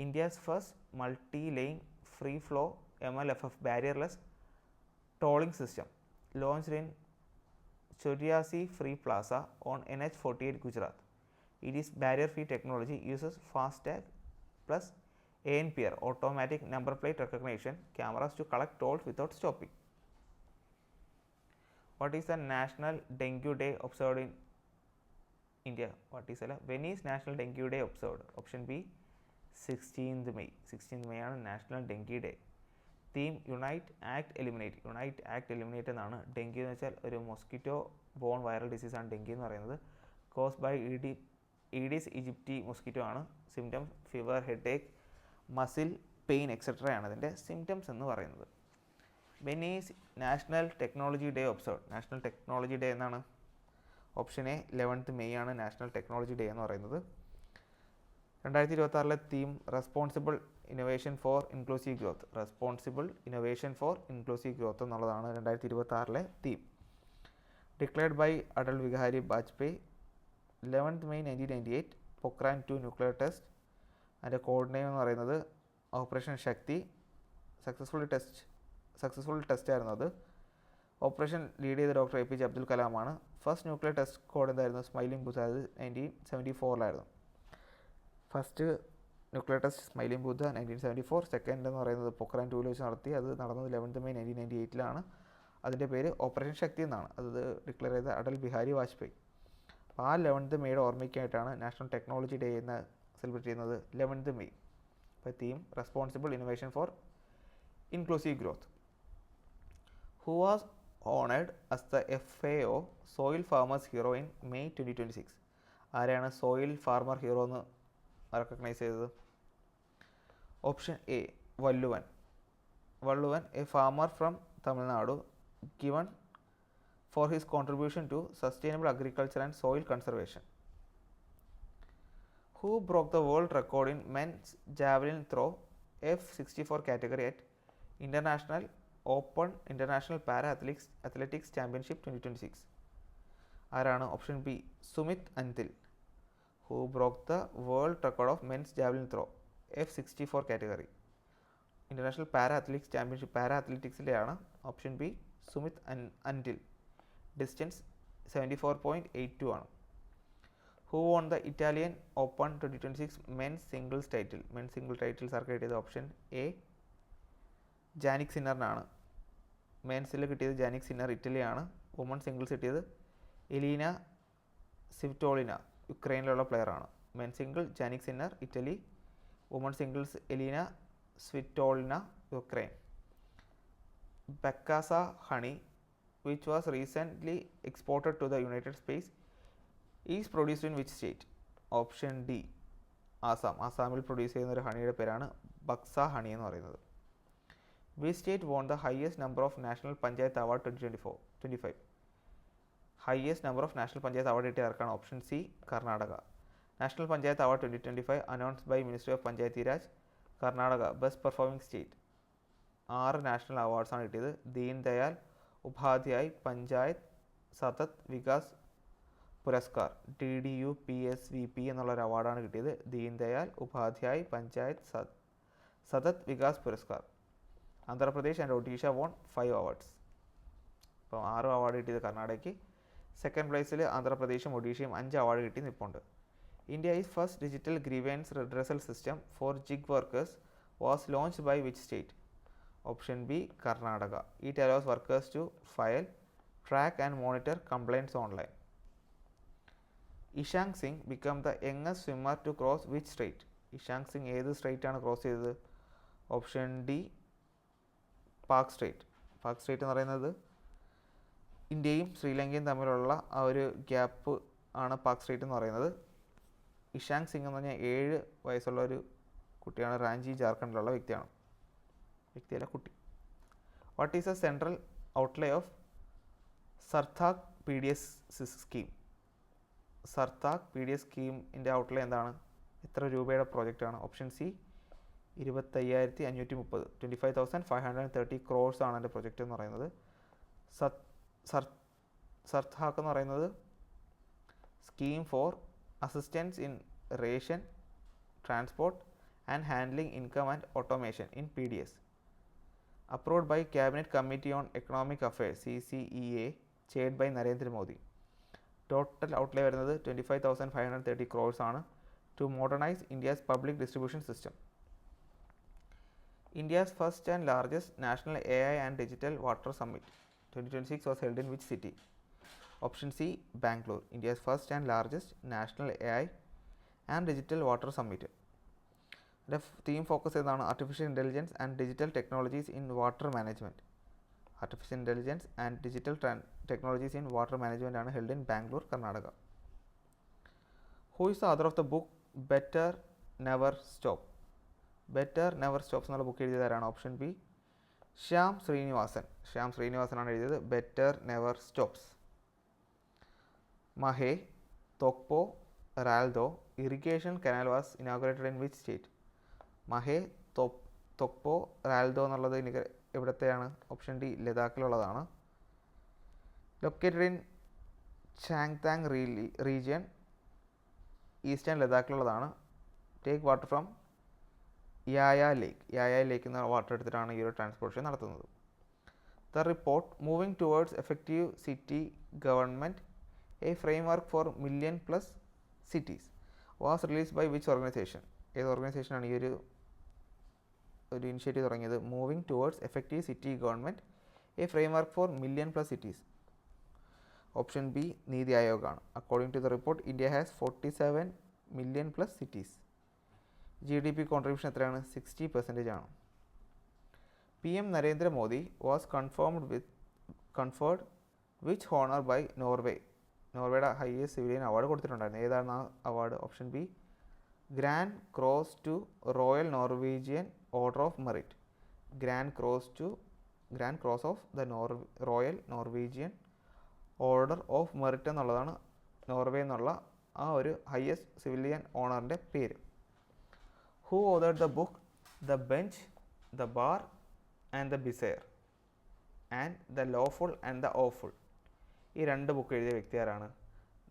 A: India's first multi-lane free flow MLFF barrier-less tolling system launched in Choriasi Free Plaza on NH48, Gujarat. It is barrier-free technology, uses FASTag plus ANPR, automatic number plate recognition cameras to collect tolls without stopping. What is the National Dengue Day observed in India? When is National Dengue Day observed? Option B, 16th May. 16th May ആണ് national dengue day. Theme unite act eliminate. Unite act eliminate എന്നാണ്. ഡെങ്കി എന്ന് വെച്ചാൽ ഒരു മൊസ്കിറ്റോ ബോൺ വൈറൽ ഡിസീസാണ് ഡെങ്കി എന്ന് പറയുന്നത്. Cause by Aedes aegypti mosquito ആണ്. Symptoms fever, headache, muscle pain etcetera ആണ് അതിൻ്റെ സിംറ്റംസ് എന്ന് പറയുന്നത്. When is national technology day observe? National technology day എന്നാണ്? ഓപ്ഷൻ എ, 11th May ആണ് നാഷണൽ ടെക്നോളജി ഡേ എന്ന് പറയുന്നത്. 2026 theme responsible innovation for inclusive growth. Responsible innovation for inclusive growth എന്നുള്ളതാണ് 2026 theme. Declared by Atal Bihari Vajpayee 11th May 1998. Pokhran 2 nuclear test. അതിൻ്റെ കോഡ് നെയിം എന്ന് പറയുന്നത് ഓപ്പറേഷൻ ശക്തി. സക്സസ്ഫുൾ ടെസ്റ്റ് ആയിരുന്നു അത്. ഓപ്പറേഷൻ ലീഡ് ചെയ്ത ഡോക്ടർ APJ അബ്ദുൽ കലാമാണ്. ഫസ്റ്റ് ന്യൂക്ലിയർ ടെസ്റ്റ് കോഡ് എന്തായിരുന്നു? സ്മൈലിംഗ് ബുത്ത്. അത് 1974 first nuclear test smiling Buddha 1974. Second എന്ന് പറയുന്നത് പൊക്രാൻ 2 വെച്ച് നടത്തി. അത് നടന്നത് 11 May 1998 അതിൻ്റെ പേര് ഓപ്പറേഷൻ ശക്തി എന്നാണ്. അത് ഡിക്ലെയർ ചെയ്ത അടൽ ബിഹാരി വാജ്പേയി. അപ്പോൾ ആ 11 May ഓർമ്മയ്ക്കായിട്ടാണ് നാഷണൽ ടെക്നോളജി ഡേ എന്ന് സെലിബ്രേറ്റ് ചെയ്യുന്നത് 11 May. അപ്പോൾ theme responsible innovation four inclusive growth. Who was honoured as the FAO soil farmers hero in May 2026? ആരെയാണ് സോയിൽ ഫാർമർ ഹീറോ എന്ന് റെക്കഗ്നൈസ് ചെയ്തത്? Option A Valluvan. Valluvan, A farmer from Tamil Nadu, given for his contribution to sustainable agriculture and soil conservation. Who broke the world record in men's javelin throw F64 category at International Open International Para Athletics Championship 2026? ആരാണ്? Option B Sumit Antil. Who broke the world record of men's javelin throw F64 category International Para Athletics Championship Para Athleticsലെയാണ്. Option B Sumit Antil. Distance 74.82 ആണ്. Who won the Italian open 2026 men's singles title? Men's single titles ആർക്ക് കിട്ടിയത്? ഓപ്ഷൻ എ ജാനിക് സിന്നറിനാണ്. മെൻസിൽ കിട്ടിയത് ജാനിക് സിന്നർ, ഇറ്റലിയാണ്. വുമൺ സിംഗിൾസ് കിട്ടിയത് എലീന സിവ്റ്റോളിന, യുക്രൈനിലുള്ള പ്ലെയറാണ്. Men single Jannik Sinner, Italy. Woman singles Elina Svitolina, Ukraine. Baksa honey, which was recently exported to the United States, is produced in which state? Option D Assam. ആസാമിൽ പ്രൊഡ്യൂസ് ചെയ്യുന്ന ഒരു ഹണിയുടെ പേരാണ് ബക്സ ഹണി എന്ന് പറയുന്നത്. Which state won the highest number of national panchayat award 2025? Highest number of national panchayat award കിട്ടിയ ആർക്കാണ്? Option C Karnataka. National panchayat award 2025 announced by ministry of Panchayati Raj. Karnataka best performing state. 6 national അവാർഡ്സാണ് കിട്ടിയത്. ദീൻ ദയാൽ ഉപാധ്യായ് പഞ്ചായത്ത് സതത് വികാസ് പുരസ്കാർ, DDU-PSVP എന്നുള്ളൊരു അവാർഡാണ് കിട്ടിയത്. Deen Dayal Upadhyay Panchayat Satat Vikas Puraskar. Andhra Pradesh and Odisha won 5 awards. അപ്പോൾ 6 അവാർഡ് കിട്ടിയത് കർണാടകയ്ക്ക്. സെക്കൻഡ് പ്ലേസിൽ ആന്ധ്രാപ്രദേശും ഒഡീഷയും 5 അവാർഡ് കിട്ടി നിൽപ്പുണ്ട്. India's first digital grievance redressal system for gig workers was launched by which state? Option B Karnataka. It allows workers to file, track and monitor complaints online. Ishang Singh become the youngest swimmer to cross which strait? Ishang Singh ഏത് സ്റ്റേറ്റാണ് ക്രോസ് ചെയ്തത്? Option D Palk strait. Palk strait എന്ന് പറയുന്നത് ഇന്ത്യയും ശ്രീലങ്കയും തമ്മിലുള്ള ആ ഒരു ഗ്യാപ്പ് ആണ് പാക് സ്റ്റേറ്റ് എന്ന് പറയുന്നത്. ഇഷാങ് സിംഗ് എന്ന് പറഞ്ഞാൽ 7 വയസ്സുള്ള ഒരു കുട്ടിയാണ്. റാഞ്ചി ജാർഖണ്ഡിലുള്ള വ്യക്തിയാണ്. വ്യക്തിയല്ല, കുട്ടി. What is a central outlay of Sarthak PDS scheme? Sarthak PDS സ്കീമിൻ്റെ ഔട്ട്ലേ എന്താണ്? എത്ര രൂപയുടെ പ്രോജക്റ്റാണ്? Option C 25,530. 25,530 crores ആണ് എൻ്റെ പ്രൊജക്റ്റ് എന്ന് പറയുന്നത്. സർത്താക് എന്ന് പറയുന്നത് scheme for assistance in ration transport and handling income and automation in PDS. approved by Cabinet Committee on Economic Affairs CCEA, chaired by Narendra Modi. Total outlay വരുന്നത് 25,530 crores ആണ് to modernise India's public distribution system. India's first and largest national AI and digital water summit 2026 was held in which city? Option C Bangalore. India's first and largest national AI and digital water summit. The theme focus is on artificial intelligence and digital technologies in water management. Artificial intelligence and digital technologies in water management are held in Bangalore, Karnataka. Who is the author of the book Better Never Stop? Better Never Stops എന്നുള്ള ബുക്ക് എഴുതിയതാരാണ്? Option B Shyam Srinivasan. ശ്യാം ശ്രീനിവാസനാണ് എഴുതിയത് better never stops. Mahe Tokpo Raldo irrigation canal was inaugurated in which state? Mahe Tokpo Raldo എന്നുള്ളത് എവിടത്തെയാണ്? ഓപ്ഷൻ ഡി ലഡാക്കിലുള്ളതാണ്. Located in Changthang region, eastern ലഡാക്കിലുള്ളതാണ്. Take water from Yaya lake എന്ന വാട്ടർ എടുത്തിട്ടാണ് ഈ ഒരു ട്രാൻസ്പോർട്ടേഷൻ നടത്തുന്നത്. The report moving towards effective city government a framework for $1 million+ cities was released by which organisation? ഏത് ഓർഗനൈസേഷനാണ് ഈ ഒരു ഇനിഷ്യേറ്റീവ് തുടങ്ങിയത്? Moving towards effective city government, a framework for million plus cities. Option B Niti ആയോഗാണ്. According to the report India has 47 million plus cities. GDP contribution എത്രയാണ്? 60% ആണ്. PM Narendra Modi was conferred which honour by Norway. നോർവേയുടെ ഹയസ്റ്റ് സിവിലിയൻ അവാർഡ് കൊടുത്തിട്ടുണ്ടായിരുന്നു. ഏതാണ് ആ award? Option B grand cross to royal Norwegian order of merit. Grand cross of the royal Norwegian order of merit എന്നുള്ളതാണ് നോർവേ എന്നുള്ള ആ ഒരു ഹയസ്റ്റ് സിവിലിയൻ ഓണറിൻ്റെ പേര്. Who authored the book the bench, the bar and the bizarre and the lawful and the awful. ഈ രണ്ട് ബുക്ക് എഴുതിയ വ്യക്തി ആരാണ്?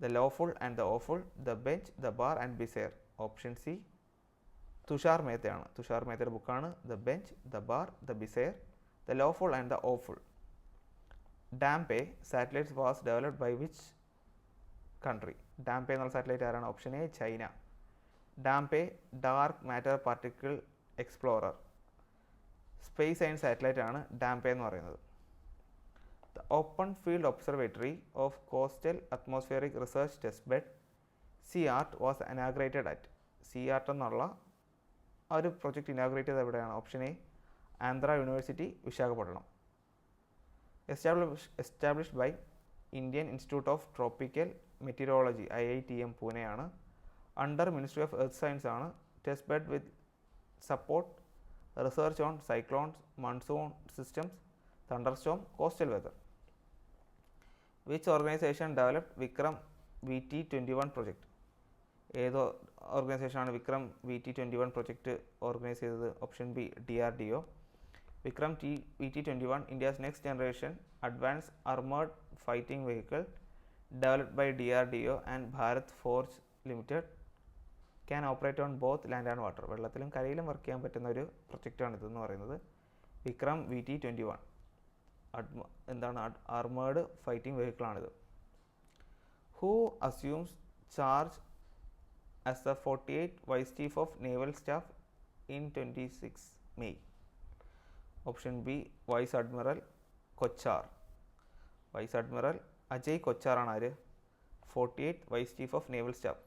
A: The lawful and the awful, the bench, the bar and bizarre. Option C Tushar മേത്തയാണ്. തുഷാർ മേത്തയുടെ ബുക്കാണ് the bench, the bar, the bizarre, the lawful and the awful. DAMPE satellites was developed by which country? ഡാംപേ എന്നുള്ള സാറ്റലൈറ്റ് ആരാണ്? Option A China. DAMPE dark matter particle explorer, space science satellite ആണ് ഡാംപേ എന്ന് പറയുന്നത്. The open field observatory of coastal atmospheric research test bed CEART was inaugurated at. CEART എന്നുള്ള ആ ഒരു പ്രൊജക്റ്റ് ഇനാഗ്രേറ്റ് ചെയ്ത് എവിടെയാണ്? Option A Andhra university, Visakhapatnam. Established by Indian institute of tropical meteorology, IITM പൂനെയാണ്. Under ministry of earth science ആണ്. Test bed with support research on cyclones, monsoon systems, thunderstorm, coastal weather. Which organization developed Vikram VT-21 project? ഏത് ഓർഗനൈസേഷനാണ് വിക്രം VT-21 പ്രൊജക്റ്റ് ഓർഗനൈസ് ചെയ്തത്? Option B DRDO. Vikram VT-21 India's next generation advance armoured fighting vehicle developed by DRDO and Bharat forge limited can operate on both land and water. വെള്ളത്തിലും കരയിലും വർക്ക് ചെയ്യാൻ പറ്റുന്ന ഒരു പ്രൊജക്റ്റാണ് ഇതെന്ന് പറയുന്നത്. വിക്രം VT-21 എന്താണ്? ആർമേർഡ് ഫൈറ്റിംഗ് വെഹിക്കിളാണിത്. Who assumes charge as the 48th Vice Chief of Naval Staff in 26 May? Option B Vice Admiral Kochar. Vice Admiral Ajay Kochar ആണ് ആര്? 48th Vice Chief of Naval Staff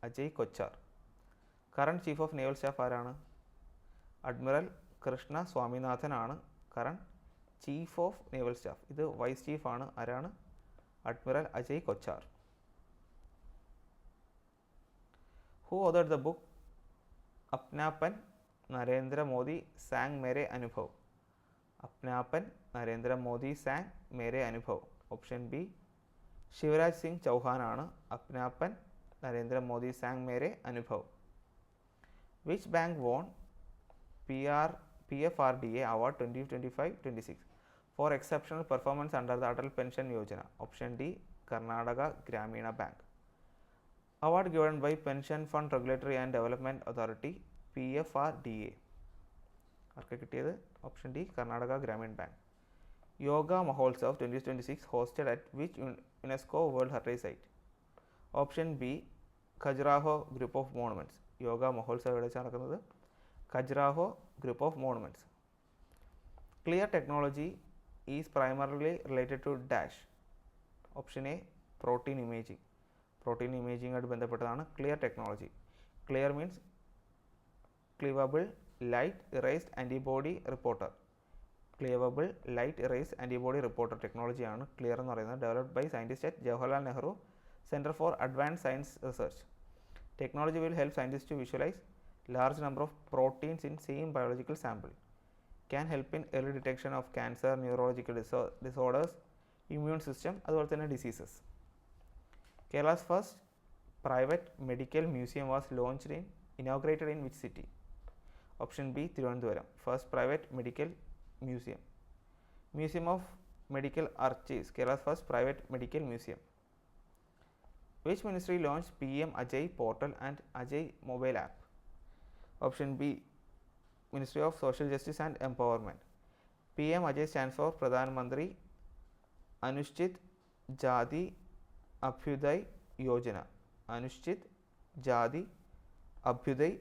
A: Ajay Kochhar. Current chief of naval staff ആരാണ്? അഡ്മിറൽ കൃഷ്ണ സ്വാമിനാഥൻ ആണ് current chief of naval staff. ഇത് വൈസ് ചീഫാണ്. ആരാണ്? Admiral Ajay Kochhar. Who authored the book Apnapan Narendra Modi Sang Mere Anubhav? Apnapan Narendra Modi Sang Mere Anubhav. Option B Shivraj Singh Chauhan ആണ് Apnapan Narendra Modi Sang Mere Anubhav. Which bank won PFRDA Award 2025-26 for exceptional performance under the Atal Pension Yojana? Option D Karnataka Gramina Bank. Award given by Pension Fund Regulatory and Development Authority PFRDA. ആർക്ക് കിട്ടിയത്? Option D Karnataka Grameen bank. Yoga Mahotsav 2026 hosted at which UNESCO world heritage site? Option B Khajuraho group of monuments. Yoga Mahotsav എവിടെ വെച്ച് നടക്കുന്നത്? Khajuraho group of monuments. CLEAR technology is primarily related to dash. Option A protein imaging. Protein ഇമേജിങ്ങായിട്ട് ബന്ധപ്പെട്ടതാണ് CLEAR technology. CLEAR means cleavable light erased antibody reporter. Cleavable light erased antibody reporter ടെക്നോളജിയാണ് ക്ലിയർ എന്ന് പറയുന്നത്. Developed by scientist at Jawaharlal Nehru centre for advance science research. Technology will help scientist to visualise large number of proteins in same biological sample. Can help in early detection of cancer, neurological disorders, immune system, അതുപോലെ തന്നെ diseases. Kerala's first private medical museum was inaugurated in which city? Option B Thiruvananthapuram. First private medical museum. Museum of Medical Archives, Kerala's first private medical museum. Which ministry launched PM Ajay portal and Ajay mobile app? Option B Ministry of Social Justice and Empowerment. PM Ajay stands for Pradhan Mantri Anushchit Jati Abhyuday Yojana. Anusuchit Jati Abhyuday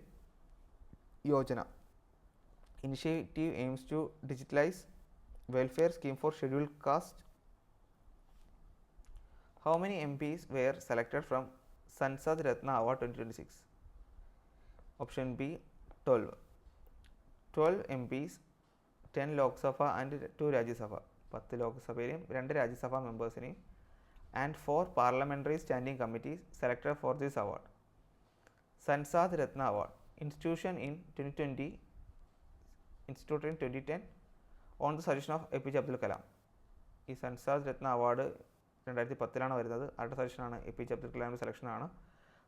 A: Yojana. Initiative aims to digitalize welfare scheme for scheduled caste. How many MPs were selected from Sansad Ratna Award 2026? Option B 12. 12 MPs, 10 Lok Sabha and 2 Rajya Sabha. 10 ലോക്സഭയിലെയും 2 Rajya Sabha മെമ്പേഴ്സിനെയും and 4 parliamentary standing committees selected for this award. Sansad Ratna Award, instituted in 2010 on the suggestion of APJ Abdul Kalam. ഈ സൻസാദ് രത്ന അവാർഡ് 2010 വരുന്നത്. ആരുടെ സജഷനാണ്? APJ അബ്ദുൽ കലാമിൻ്റെ സെലക്ഷനാണ്.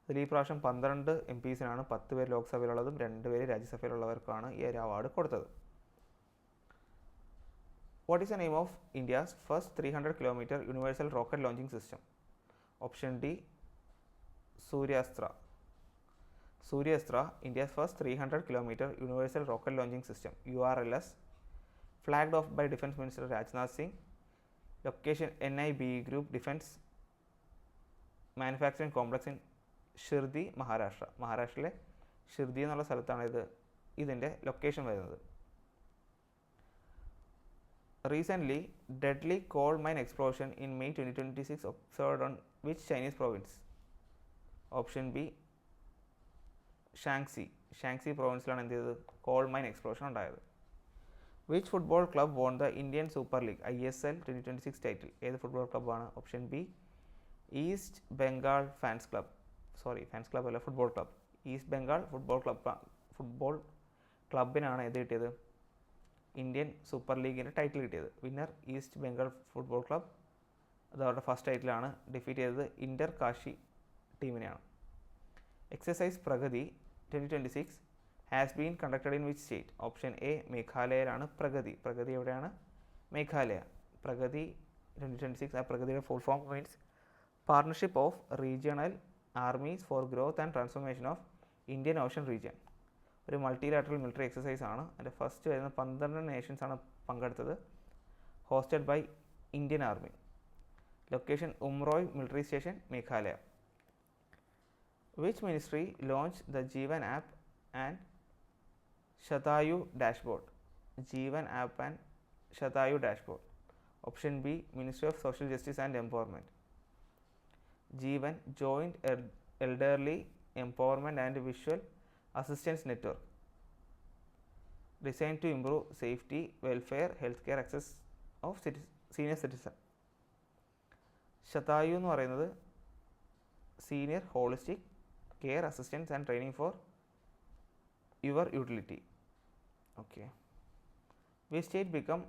A: അതിൽ ഈ പ്രാവശ്യം 12 MPസിനാണ്, 10 പേര് ലോക്സഭയിലുള്ളതും 2 പേര് രാജ്യസഭയിലുള്ളവർക്കാണ് ഈ ഒരു അവാർഡ് കൊടുത്തത്. What is the name of India's first 300-kilometer universal rocket launching system? Option D Suryastra. Suryastra, India's first 300-kilometer universal rocket launching system, URLS, flagged off by Defence Minister Rajnath Singh. Location NIBE Group Defence Manufacturing Complex in Shirdi, Maharashtra. മഹാരാഷ്ട്രയിലെ ഷിർദി എന്നുള്ള സ്ഥലത്താണ് ഇതിൻ്റെ ലൊക്കേഷൻ വരുന്നത്. Recently, deadly coal mine explosion in May 2026 observed on which Chinese province? Option B Shanxi. Shanxi പ്രൊവിൻസിലാണ് എന്ത് ചെയ്തത്? കോൾ മൈൻ എക്സ്പ്ലോഷൻ ഉണ്ടായത്. Which football club won the Indian super league ISL 2026 title? ഏത് ഫുട്ബോൾ ക്ലബ്ബാണ്? Option B east Bengal fans club. Fans club അല്ല, football club. East Bengal football ക്ലബിനാണ് ഇത് കിട്ടിയത്? ഇന്ത്യൻ സൂപ്പർ ലീഗിൻ്റെ ടൈറ്റിൽ കിട്ടിയത്. Winner east Bengal football club. അത് അവരുടെ ഫസ്റ്റ് ടൈറ്റിലാണ്. ഡിഫീറ്റ് ചെയ്തത് ഇന്റർ കാശി ടീമിനെയാണ്. Exercise Pragati 2026 has been conducted in which state? Option A മേഘാലയയിലാണ് പ്രഗതി. പ്രഗതി എവിടെയാണ്? മേഘാലയ. പ്രഗതി 2026, ആ പ്രഗതിയുടെ full form means partnership of regional armies for growth and transformation of Indian ocean region. ഒരു മൾട്ടിലാറ്ററൽ മിലിറ്ററി എക്സസൈസ് ആണ്. അതിൻ്റെ ഫസ്റ്റ് വരുന്ന 12 നേഷൻസാണ് പങ്കെടുത്തത്. Hosted by Indian army. Location Umroi military station, Meghalaya. Which ministry launch the Jeevan app and Shatayu dashboard? Jeevan app and Shatayu dashboard. Option B ministry of social justice and empowerment. Jeevan joint elderly empowerment and visual assistance network, design to improve safety, welfare, health care access of senior citizen. Shatayu എന്ന് പറയുന്നത് senior holistic care assistance and training for your utility. Okay. Which state become,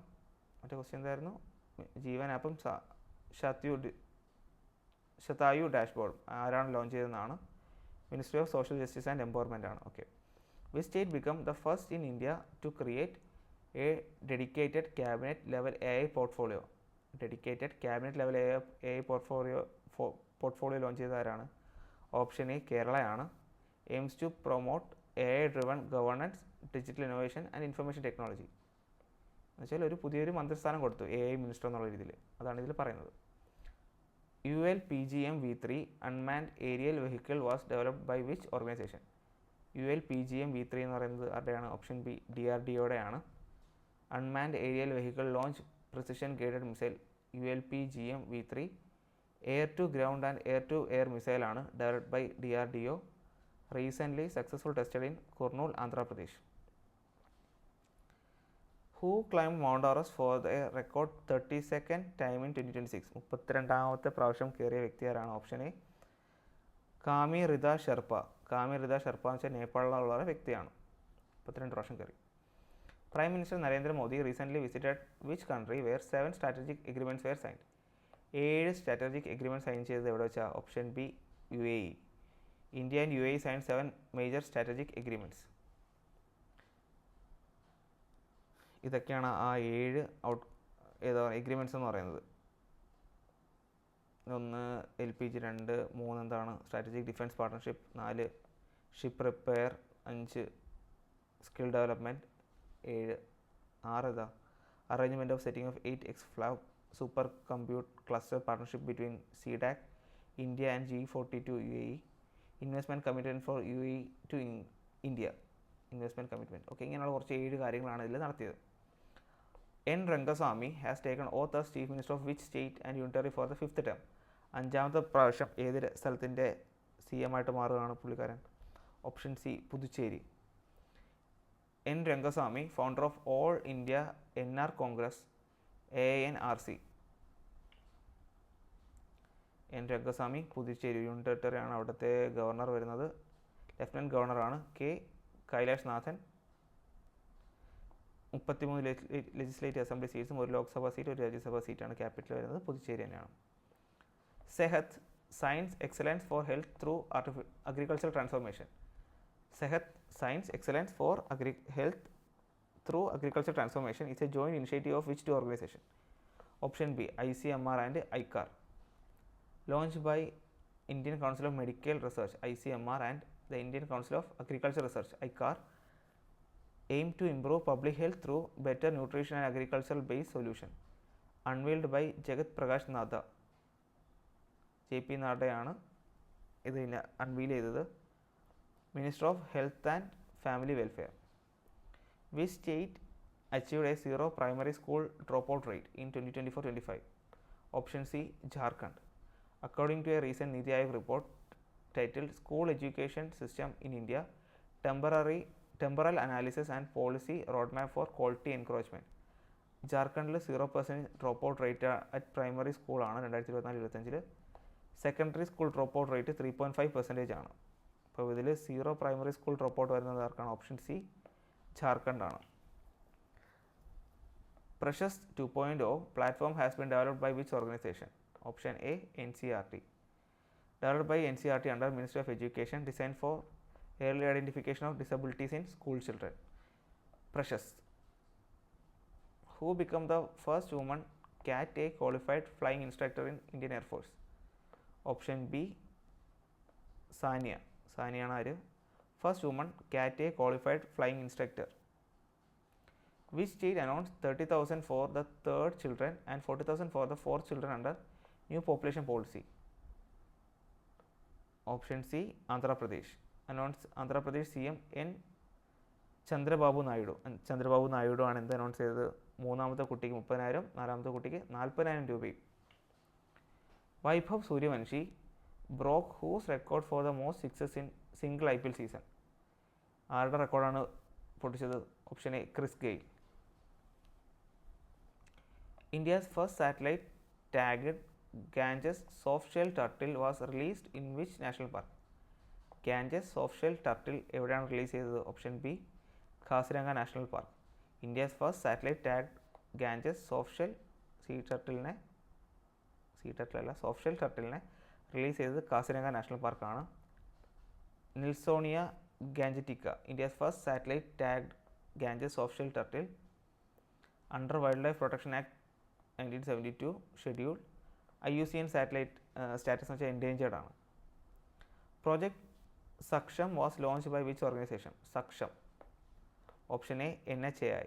A: മറ്റേ ക്വസ്റ്റ്യൻ എന്തായിരുന്നു? ജീവൻ ആപ്പും ശതായു ഡാഷ്ബോർഡ് ആരാണ് ലോഞ്ച് ചെയ്തതെന്നാണ്? Ministry of social justice and empowerment ആണ്. Okay. Which state become the first in India to create a dedicated cabinet level AI portfolio? Dedicated cabinet level AI portfolio launch ചെയ്ത ആരാണ്? ഓപ്ഷൻ എ കേരളയാണ്. Aims to promote AI driven governance, digital innovation and information technology. എന്നുവെച്ചാൽ ഒരു പുതിയൊരു മന്ത്രിസ്ഥാനം കൊടുത്തു AI മിനിസ്റ്റർ എന്നുള്ള രീതിയിൽ. അതാണ് ഇതിൽ പറയുന്നത്. ULPGM V3 unmanned aerial vehicle was developed by which organization? ULPGM V3 എന്ന് പറയുന്നത് ആരുടെയാണ്? ഓപ്ഷൻ ബി DRDOയുടെയാണ്. Unmanned aerial vehicle launch precision guided missile ULPGM V3 air to ground and air to air മിസൈലാണ് developed by DRDO. Recently successful tested in Kurnool, Andhra Pradesh. Who climb mount Everest for the record 32nd time in 2026? 32ാമത്തെ പ്രാവശ്യം കയറിയ വ്യക്തി ആരാണ്? Option A Kami Rita Sherpa. Kami Rita sherpa എന്ന് വെച്ചാൽ നേപ്പാളിലുള്ള വ്യക്തിയാണ്. 32 പ്രാവശ്യം കയറി. Prime minister Narendra Modi recently visited which country wear 7 strategic agreements wear signed? 7 strategic agreement sign ചെയ്തത് എവിടെ വെച്ചാൽ? Option B UAE. India and UAE sign 7 major strategic agreements. ഇതൊക്കെയാണ് ആ 7 എഗ്രിമെൻറ്റ്സ് എന്ന് പറയുന്നത്. 1 LPG, 2, 3 എന്താണ്? Strategic defence partnership, 4 ship repair, 5 skill development, 7 6 arrangement of setting of 8 exaflop super compute cluster partnership between CDAC, India and G42 UAE. Investment commitment for UAE to India. Investment commitment. Okay, ഇങ്ങനെയുള്ള കുറച്ച് 7 കാര്യങ്ങളാണ് ഇതിൽ നടത്തിയത്. N Rangaswamy has taken oath as chief minister of which state and unitary for the 5th term. 5ാമത്തെ പ്രാവശ്യം ഏത് സ്ഥലത്തിൻ്റെ CM ആയിട്ട് മാറുകയാണ് പുള്ളിക്കാരൻ? Option C, Puducherry. N Rangaswamy, founder of all India NR Congress ANRC. N Rangaswamy, Puducherry union territory ആണ്. അവിടുത്തെ ഗവർണർ വരുന്നത് lieutenant ഗവർണറാണ് K. Kailash Nathan. 33 legislative assembly സീറ്റ്സും 1 ലോക്സഭാ സീറ്റ് 1 രാജ്യസഭാ സീറ്റാണ്. ക്യാപിറ്റൽ വരുന്നത് പുതുച്ചേരി തന്നെയാണ്. SEHAT, science excellence for health through agricultural transformation. SEHAT, science excellence for health through agriculture transformation is a joint initiative of which 2 organization? Option B, ICMR and ICAR. Launched by Indian Council of Medical Research ICMR and the Indian Council of Agricultural Research ICAR aim to improve public health through better nutrition and agricultural based solution. Unveiled by Jagat Prakash Nadda. JP നാഡയാണ് ഇതിനെ അൺവീൽ ചെയ്തത്. Minister of health and family welfare. Which state achieved a zero primary school dropout rate in 2024-25? Option C, Jharkhand. According to a recent Niti Aayog report titled School Education System in India, Temporal Analysis and Policy Roadmap for Quality Encouragement. ജാർഖണ്ഡിൽ 0% drop out rate at primary സ്കൂളാണ് 2024-25. Secondary school drop out rate 3.5% ആണ്. അപ്പോൾ ഇതിൽ 0 പ്രൈമറി സ്കൂൾ ഡ്രോപ്പ് ഔട്ട് വരുന്നത് ആർക്കാണ്? ഓപ്ഷൻ സി, ജാർഖണ്ഡാണ്. Prashast 2.0 platform has been developed by which organization? Option A, NCERT. Developed by NCERT under Ministry of Education, designed for early identification of disabilities in school children. Prashast. Who became the first woman Cat A qualified flying instructor in Indian Air Force? Option B, Sania. സാനിയാണ് ആര്? First woman Cat A qualified flying instructor. Which state announced 30,000 for the third children and 40,000 for the fourth children under new population policy? Option C, Andhra Pradesh. Announce Andhra Pradesh CM N. Chandrababu Naidu. Chandrababu Naidu ആണ് എന്ത് അനൗൺസ് ചെയ്തത്? 3ാമത്തെ കുട്ടിക്ക് 30,000, 4ാമത്തെ കുട്ടിക്ക് 40,000 രൂപയും. Vaibhav Suryavanshi broke whose record for the most sixes in single IPL season? ആരുടെ റെക്കോർഡാണ് പൊട്ടിച്ചത്? Option A, Chris Gayle. India's first satellite tagged Ganges soft shell turtle was released in which national park? Ganges soft shell turtle എവിടെയാണ് റിലീസ് ചെയ്തത്? Option B, Kaziranga national park. India's first satellite tagged Ganges soft shell soft shell ടർട്ടിലിനെ റിലീസ് ചെയ്തത് കാസിരംഗ നാഷണൽ പാർക്കാണ്. Nilssonia gangetica, India's first satellite tagged Ganges soft shell turtle under wild life protection act 1972 schedule. IUCN satellite status എന്ന് വെച്ചാൽ എൻഡേഞ്ചേർഡ് ആണ്. Project Saksham was launched by which organization? Saksham. Option A, NHAI.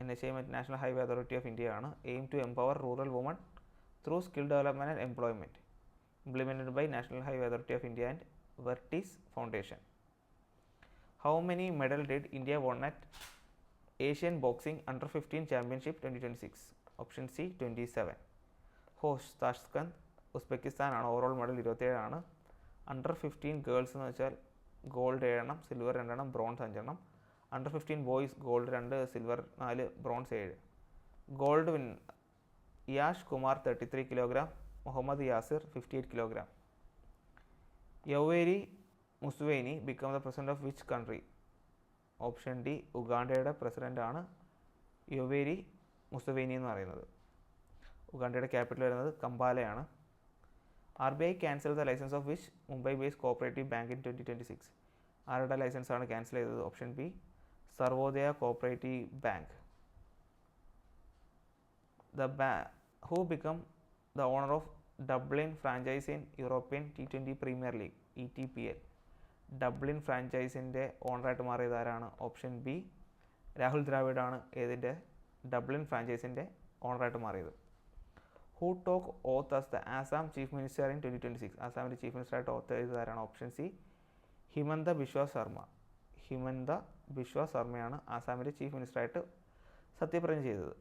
A: NHAI national highway authority of India ആണ്. Aim to empower rural woman through skill development and employment. Implemented by national highway authority of India and Vertis foundation. How many medal did India won at Asian boxing under fifteen championship 2026? Option C, 27. Host Tashkent, ഉസ്ബെക്കിസ്ഥാനാണ്. ഓവറോൾ മെഡൽ 27 ആണ്. അണ്ടർ-15 ഗേൾസ് എന്ന് വെച്ചാൽ gold 7, silver 2, bronze 5. Under fifteen boys gold 2, silver 4, bronze 7. Gold win Yash Kumar 33 kilogram, Mohammed Yasir 58 kilogram. Yoweri മുസ്വേനി become the president of which country? Option D, ഉഗാണ്ടയുടെ പ്രസിഡൻ്റാണ് യൗവേരി മുസ്വേനി എന്ന് പറയുന്നത്. ഉഗാണ്ടയുടെ ക്യാപിറ്റൽ വരുന്നത് കമ്പാലയാണ്. RBI cancel the licence of which Mumbai based cooperative bank in 2026? ആരുടെ ലൈസൻസാണ് ക്യാൻസൽ ചെയ്തത്? Option B, Sarvodaya cooperative bank. Who become the owner of Dublin franchise in European T20 premier league ETPL? ഡബ്ലിൻ ഫ്രാഞ്ചൈസിൻ്റെ ഓണറായിട്ട് മാറിയത് ആരാണ്? ഓപ്ഷൻ ബി, രാഹുൽ ദ്രാവിഡാണ് ഏതിൻ്റെ? ഡബ്ലിൻ ഫ്രാഞ്ചൈസിൻ്റെ ഓണറായിട്ട് മാറിയത്. Who took oath as the Assam chief minister in 2026? ആസാമിൻ്റെ ചീഫ് മിനിസ്റ്ററായിട്ട് ഓത്ത് ചെയ്തത് ആരാണ്? Option C, Himanta Biswa Sarma. ഹിമന്ത ബിശ്വ ശർമ്മയാണ് ആസാമിൻ്റെ ചീഫ് മിനിസ്റ്ററായിട്ട് സത്യപ്രതിജ്ഞ ചെയ്തത്.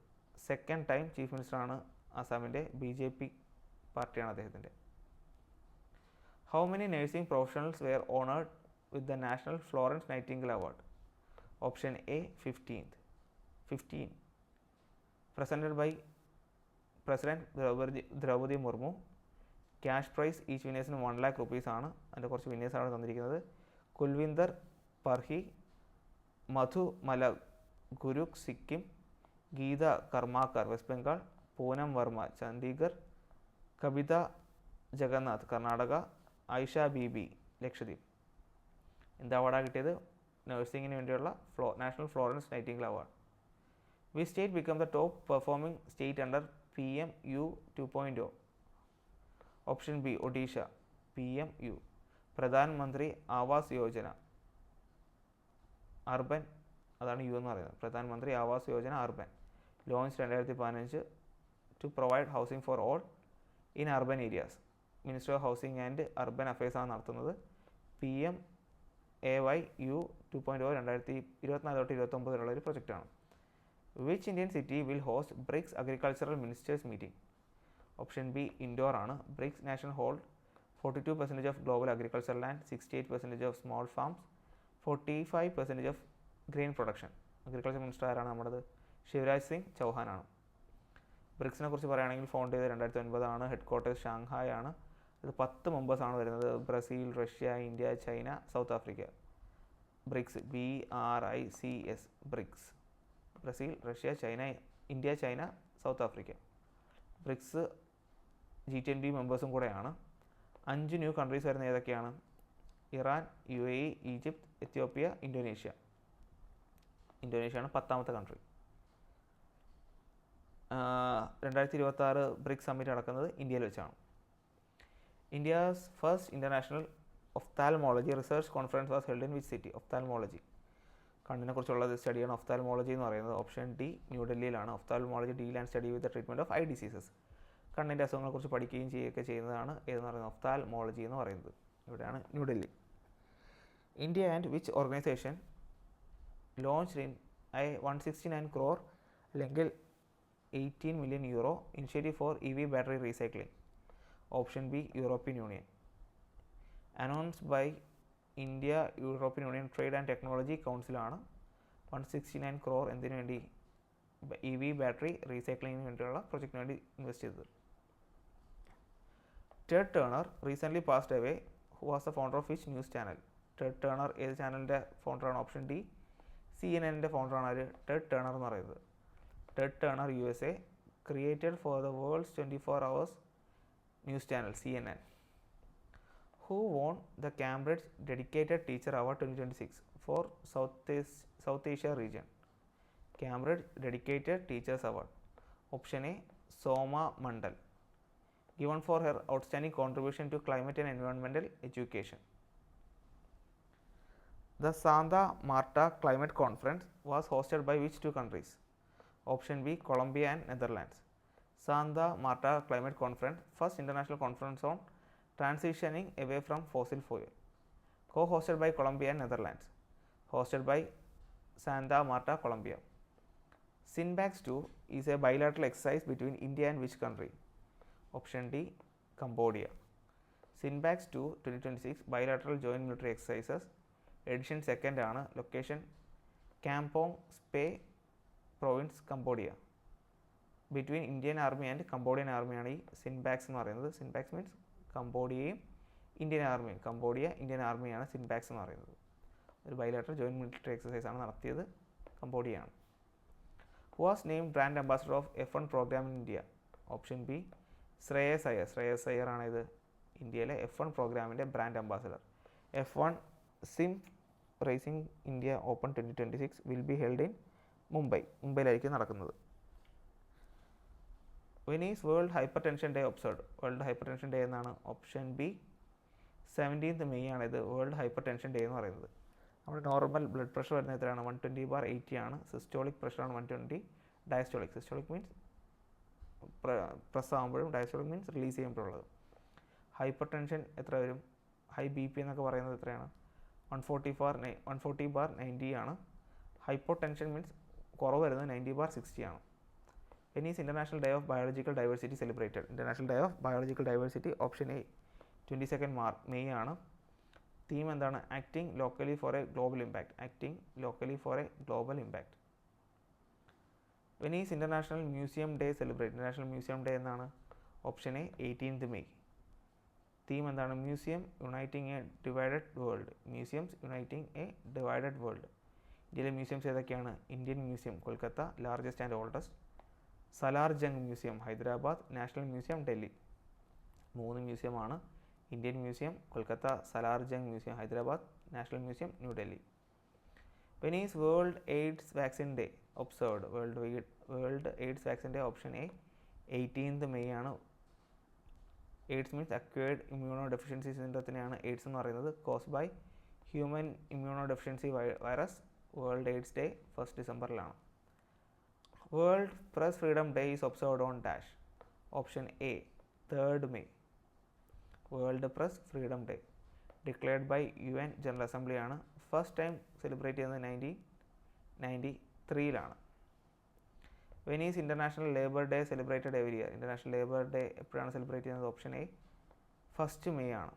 A: സെക്കൻഡ് ടൈം ചീഫ് മിനിസ്റ്ററാണ് ആസാമിൻ്റെ. BJP പാർട്ടിയാണ് അദ്ദേഹത്തിൻ്റെ. How many nursing professionals were honoured with the national Florence Nightingale award? Option A 15 presented by president Droupadi Murmu. Cash prize each വിന്നേഴ്സിന് 1 lakh rupees ആണ്. അതിൻ്റെ കുറച്ച് വിന്നേഴ്സാണ് തന്നിരിക്കുന്നത്. കുൽവിന്ദർ പർഹി, മധു മലക് ഗുരുക് സിക്കിം, ഗീത കർമാക്കർ വെസ്റ്റ് ബംഗാൾ, പൂനം വർമ്മ ചണ്ഡീഗർ, കവിത ജഗന്നാഥ് കർണാടക, ആയിഷ ബീബി ലക്ഷദ്വീപ്. എന്ത് അവാർഡാണ് കിട്ടിയത്? നഴ്സിംഗിന് വേണ്ടിയുള്ള national Florence Nightingale award. Which state become the top performing state under PMU 2.0? Option B Odisha. PMU Pradhan Mantri Awas Yojana urban, അതാണ് യു എന്ന് പറയുന്നത്. Pradhan Mantri Awas Yojana urban launch 2015 to provide housing for all in urban areas. Minister of housing and urban അഫയേഴ്സാണ് നടത്തുന്നത്. PMAYU 2.0 2024-29 വരെയുള്ള ഒരു പ്രൊജക്റ്റാണ്. Which Indian city will host BRICS agricultural ministers meeting? Option B Indore ആണ്. BRICS nation hold 42% of global agriculture land, 68% of small farms, 45% of grain production. Agriculture minister ആരാണ്? നമ്മുടേത് ശിവരാജ് സിംഗ് ചൗഹാനാണ്. ബ്രിക്സിനെ കുറിച്ച് പറയുകയാണെങ്കിൽ ഫൗണ്ട് ചെയ്തത് 2009 ഹെഡ് ക്വാർട്ടേഴ്സ് ഷാങ്ഹായ് ആണ്. ഇത് 10 മെമ്പേഴ്സാണ് വരുന്നത്. Brazil, Russia, India, China, South Africa. BRICS BRICS BRICS. Brazil, Russia, China, India, China, South Africa. BRICS G20 മെമ്പേഴ്സും കൂടെയാണ്. 5 ന്യൂ കൺട്രീസ് വരുന്ന ഏതൊക്കെയാണ്? Iran, UAE, Egypt, Ethiopia, Indonesia. ഇന്തോനേഷ്യയാണ് 10ാമത്തെ കൺട്രി. 2026 ബ്രിക്സ് സമ്മിറ്റ് നടക്കുന്നത് ഇന്ത്യയിൽ വെച്ചാണ്. India's first international ophthalmology research conference was held in which city? Ophthalmology കണ്ണിനെ കുറിച്ചുള്ള സ്റ്റഡിയാണ് ഒഫ്താൽമോളജി എന്ന് പറയുന്നത്. ഓപ്ഷൻ ഡി ന്യൂഡൽഹിയിലാണ്. Ophthalmology deal and study with the treatment of I diseases. കണ്ണിൻ്റെ അസുഖങ്ങളെക്കുറിച്ച് പഠിക്കുകയും ചെയ്യുകയൊക്കെ ചെയ്യുന്നതാണ് ഏതെന്ന് പറയുന്നത് ഒഫ്താൽമോളജി എന്ന് പറയുന്നത്. ഇവിടെയാണ് New Delhi. India and which organisation launched in 169 crore അല്ലെങ്കിൽ 18 million euro initiative for EV battery recycling? Option B European Union. Announced by India European Union trade and technology കൗൺസിലാണ് 169 crore എന്തിനു വേണ്ടി? EV ബാറ്ററി റീസൈക്ലിങ്ങിന് വേണ്ടിയുള്ള പ്രൊജക്റ്റിന് വേണ്ടി ഇൻവെസ്റ്റ് ചെയ്തത്. Ted turner recently passed away. Who was the founder of which news channel? Ted turner ഏത് ചാനലിൻ്റെ ഫൗണ്ടറാണ്? ഓപ്ഷൻ ഡി CNN-ൻ്റെ ഫൗണ്ടറാണ് ആര്? ടെഡ് ടേണർ എന്ന് പറയുന്നത്. Ted turner USA created for the world's 24 hours news channel CNN. Who won the Cambridge Dedicated Teacher Award 2026 for South Asia region? Cambridge Dedicated Teachers Award. Option A Soma Mandal, given for her outstanding contribution to climate and environmental education. The Santa Marta Climate Conference was hosted by which 2 countries? Option B Colombia and Netherlands. Santa Marta Climate Conference, first international conference on transitioning away from fossil fuel, co-hosted by Colombia and Netherlands, hosted by Santa Marta, Colombia. SINBAX 2 is a bilateral exercise between India and which country? Option D Cambodia. SINBAX 2 2026 bilateral joint military exercises edition 2nd ആണ്. Location Kampong Speu province Cambodia. Between Indian army and Cambodian ആർമിയാണ് ഈ സിൻബാക്സ് എന്ന് പറയുന്നത്. സിൻബാക്സ് മീൻസ് കംബോഡിയയും ഇന്ത്യൻ ആർമിയും. കംബോഡിയ ഇന്ത്യൻ ആർമിയാണ് സിൻബാക്സ് എന്ന് പറയുന്നത്. ഒരു ബൈലാറ്ററൽ ജോയിൻറ്റ് മിലിറ്ററി എക്സസൈസ് ആണ് നടത്തിയത്. കംബോഡിയയാണ്. Who was named brand ambassador of F1 programme in India? Option B Shreyas Iyer. Shreyas Iyer ആണ് ഇത് ഇന്ത്യയിലെ F1 പ്രോഗ്രാമിൻ്റെ brand ambassador. F1 sim racing India open 2026 will be held in മുംബൈയിലായിരിക്കും നടക്കുന്നത്. When is world hyper tension day observed? World hyper tension day എന്നാണ്. ഓപ്ഷൻ ബി 17th May ആണ് ഇത് വേൾഡ് ഹൈപ്പർ ടെൻഷൻ ഡേ എന്ന് പറയുന്നത്. നമ്മുടെ നോർമൽ ബ്ലഡ് പ്രഷർ വരുന്ന എത്രയാണ്? 120/80 ആണ്. സിസ്റ്റോളിക് പ്രഷറാണ് 120. ഡയസ്റ്റോളിക്, സിസ്റ്റോളിക് മീൻസ് പ്രസ് ആകുമ്പോഴും, ഡയസ്റ്റോളിക് മീൻസ് റിലീസ് ചെയ്യുമ്പോഴുള്ളത്. ഹൈപ്പർ ടെൻഷൻ എത്ര വരും? ഹൈ BP എന്നൊക്കെ പറയുന്നത് എത്രയാണ്? 140/90 ആണ്. ഹൈപ്പോടെൻഷൻ മീൻസ് കുറവ് വരുന്നത് 90/60 ആണ്. When is International Day of Biological Diversity celebrated? International Day of Biological Diversity option A 22 May ആണ്. തീം എന്താണ്? Acting locally for a global impact. Acting locally for a global impact. When is International Museum Day celebrated? International Museum Day എന്നാണ്? Option A 18 May. തീം എന്താണ്? Museum uniting a divided world. Museums uniting a divided world. ഇന്ത്യയിലെ മ്യൂസിയംസ് ഏതൊക്കെയാണ്? Indian museum Kolkata, largest and oldest. Salar Jung museum Hyderabad, national museum Delhi. 3 മ്യൂസിയമാണ്. Indian museum Kolkata, Salar Jung museum Hyderabad, national museum New Delhi. When is World AIDS Vaccine Day observed? World AIDS Vaccine Day option A 18 May ആണ്. AIDS means acquired immunodeficiency സിൻഡ്രത്തിനെയാണ് എയ്ഡ്സ് എന്ന് പറയുന്നത്. Cause by human immunodeficiency virus. World AIDS day 1 ഡിസംബറിലാണ്. World press freedom day is observed on dash. Option A 3 May. World press freedom day declared by UN general അസംബ്ലിയാണ്. ഫസ്റ്റ് ടൈം സെലിബ്രേറ്റ് ചെയ്യുന്നത് 1993 When is International Labour Day celebrated every year? International Labour Day എപ്പോഴാണ് സെലിബ്രേറ്റ് ചെയ്യുന്നത്? ഓപ്ഷൻ എ 1 മെയ് ആണ്.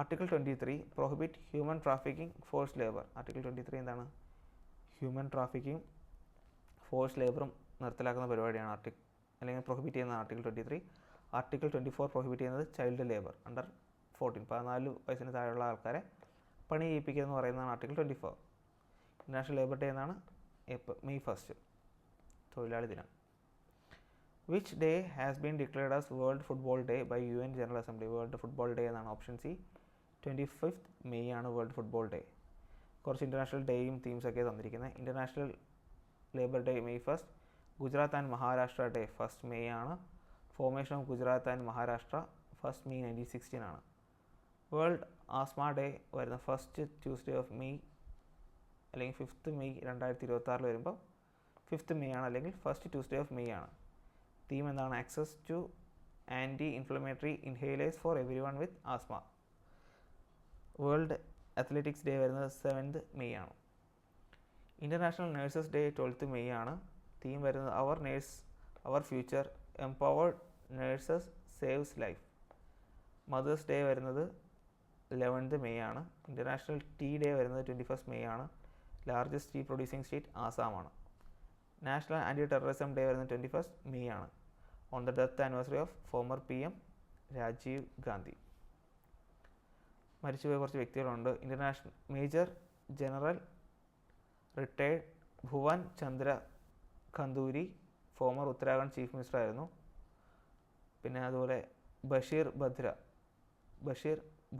A: Article 23 prohibit human trafficking force labour. Article 23 എന്താണ്? ഹ്യൂമൻ ട്രാഫിക്കിംഗ് ഫോഴ്സ് ലേബറും നിർത്തലാക്കുന്ന പരിപാടിയാണ് അല്ലെങ്കിൽ പ്രൊഹിബിറ്റ് ചെയ്യുന്ന ആർട്ടിക്കിൾ 23. ആർട്ടിക്കിൾ 24 പ്രൊഹിബിറ്റ് ചെയ്യുന്നത് ചൈൽഡ് ലേബർ അണ്ടർ 14 വയസ്സിന് താഴെയുള്ള ആൾക്കാരെ പണി ചെയ്യിപ്പിക്കുക എന്ന് പറയുന്നതാണ് ആർട്ടിക്കിൾ 24. ഇൻ്റർനാഷണൽ ലേബർ ഡേ എന്നാണ് മെയ് 1, തൊഴിലാളി ദിനം. Which day has been declared as world football day by UN general assembly. World football day എന്നാണ്. ഓപ്ഷൻ സി 25 മെയ് ആണ് വേൾഡ് ഫുട്ബോൾ ഡേ. കുറച്ച് ഇൻ്റർനാഷണൽ ഡേയും തീംസൊക്കെ തന്നിരിക്കുന്നത്. International labour day May 1. Gujarat and Maharashtra day 1 May ആണ്. Formation of Gujarat and Maharashtra 1 May 1916 ആണ്. വേൾഡ് ആസ്മ ഡേ വരുന്ന ഫസ്റ്റ് ട്യൂസ്ഡേ ഓഫ് മെയ് അല്ലെങ്കിൽ 5 മെയ് 2026 വരുമ്പോൾ 5 മെയ് ആണ്, അല്ലെങ്കിൽ ഫസ്റ്റ് ട്യൂസ്ഡേ ഓഫ് മെയ് ആണ്. തീം എന്താണ്? Access to anti inflammatory inhalers for every one with asthma. World athletics day വരുന്നത് 7 മെയ് ആണ്. ഇൻ്റർനാഷണൽ നഴ്സസ് ഡേ 12 മെയ് ആണ്. തീം വരുന്നത് our nurse our future, empowered nurses saves life. Mother's day വരുന്നത് 11 മെയ് ആണ്. ഇൻ്റർനാഷണൽ ടീ ഡേ വരുന്നത് 21 മെയ് ആണ്. ലാർജസ്റ്റ് ടീ പ്രൊഡ്യൂസിങ് സ്റ്റേറ്റ് ആസാമാണ്. നാഷണൽ ആൻറ്റി ടെററിസം ഡേ വരുന്നത് 21 മെയ് ആണ്. On the death anniversary of former PM Rajiv Gandhi. മരിച്ചുപോയ കുറച്ച് വ്യക്തികളുണ്ട്. International major general retired Bhuvan Chandra Khanduri, former Uttarakhand chief minister ആയിരുന്നു. പിന്നെ അതുപോലെ ബഷീർ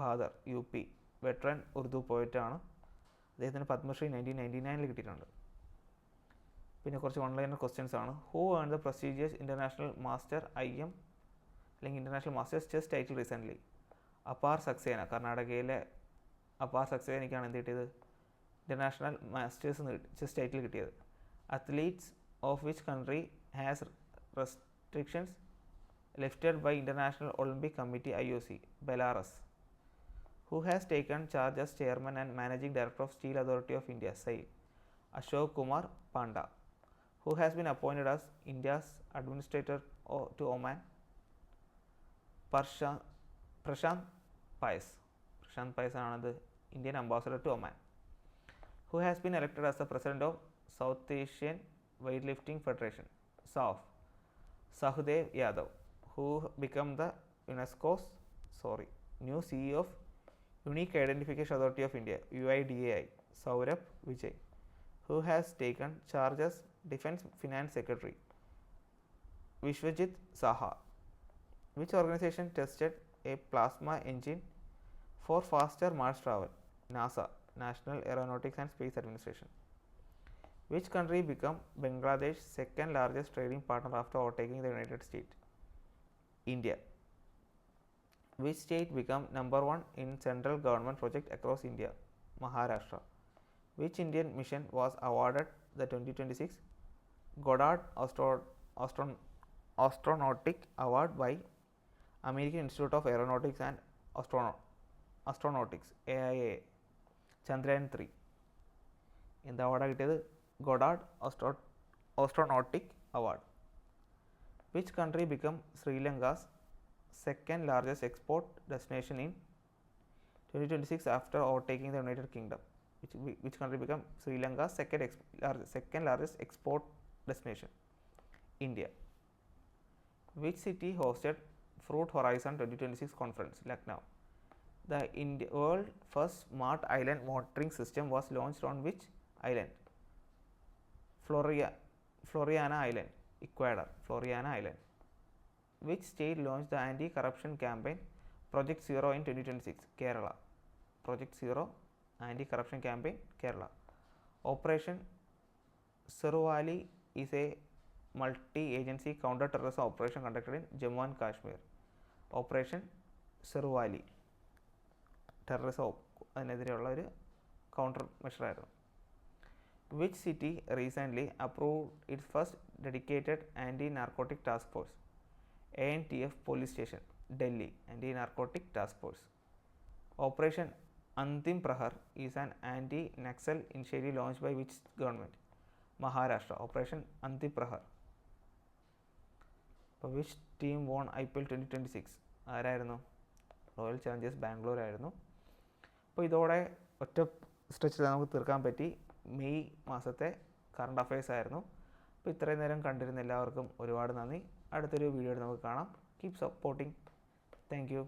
A: ഭാദർ UP, വെറ്ററൻ ഉറുദു പോയിറ്റാണ്. അദ്ദേഹത്തിന് പത്മശ്രീ 1999 കിട്ടിയിട്ടുണ്ട്. പിന്നെ കുറച്ച് ഓൺലൈനർ ക്വസ്റ്റ്യൻസ് ആണ്. Who earn the prestigious international master IM അല്ലെങ്കിൽ international masters chess title recently? Apar Saxena, കർണാടകയിലെ അപാർ സക്സേനയ്ക്കാണ് എന്ത് കിട്ടിയത്? ഇൻ്റർനാഷണൽ മാസ്റ്റേഴ്സ് ചെസ് ടൈറ്റിൽ കിട്ടിയത്. Athletes of which country has restrictions lifted by international Olympic committee IOC? Belarus. Who has taken charge as chairman and managing director of Steel Authority of India? SAIL. Ashok Kumar Panda. Who has been appointed as India's administrator to Oman? Prashant Pais. Prashant Pais ആണ് Indian ambassador to Oman. Who has been elected as the president of South Asian Weightlifting Federation? SAF. Sahdev Yadav. Who became the UNESCO's new CEO of Unique Identification Authority of India UIDAI? Saurabh Vijay. Who has taken charge as Defense Finance Secretary? Vishwajit Saha. Which organization tested a plasma engine for faster Mars travel? NASA, National Aeronautics and Space Administration. Which country became Bangladesh's second largest trading partner after overtaking the United States? India. Which state became number 1 in central government project across India? Maharashtra. Which Indian mission was awarded the 2026 Goddard Astronautic Award by American Institute of Aeronautics and Astronautics AIA? Chandrayaan 3. എന്താ അവാർഡാണ് കിട്ടിയത്? Goddard astronautic award. Which country become Sri Lanka's second largest export destination in 2026 after overtaking the United Kingdom? Which country became Sri Lanka's second largest export destination? India. Which city hosted Fruit Horizon 2026 conference? Lucknow. The world first smart island monitoring system was launched on which island? Floriana Island, Ecuador. Floriana Island. Which state launched the anti-corruption campaign Project Zero in 2026? Kerala. Project Zero anti-corruption campaign, Kerala. Operation Siruvali is a multi-agency counter-terrorism operation conducted in Jammu and Kashmir. Operation Siruvali terrorism അതിനെതിരെയുള്ള ഒരു കൗണ്ടർ മെഷറായിരുന്നു. Which city recently approved its first dedicated anti narcotic task force? ANTF police station, Delhi. Anti narcotic task force. Operation Antim Prahar is an anti Naxal initiative launch by which government? Maharashtra. Operation Antim Prahar. അപ്പോൾ വിച്ച് ടീം വോൺ IPL 2026? ആരായിരുന്നു? റോയൽ ചലഞ്ചേഴ്സ് ബാംഗ്ലൂർ ആയിരുന്നു. അപ്പോൾ ഇതോടെ ഒറ്റ സ്ട്രെച്ചിൽ നമുക്ക് തീർക്കാൻ പറ്റി. മെയ് മാസത്തെ കറണ്ട് അഫയേഴ്സ് ആയിരുന്നു. അപ്പോൾ ഇത്രയും നേരം കണ്ടിരുന്ന എല്ലാവർക്കും ഒരുപാട് നന്ദി. അടുത്തൊരു വീഡിയോയിൽ നമുക്ക് കാണാം. Keep supporting. Thank you.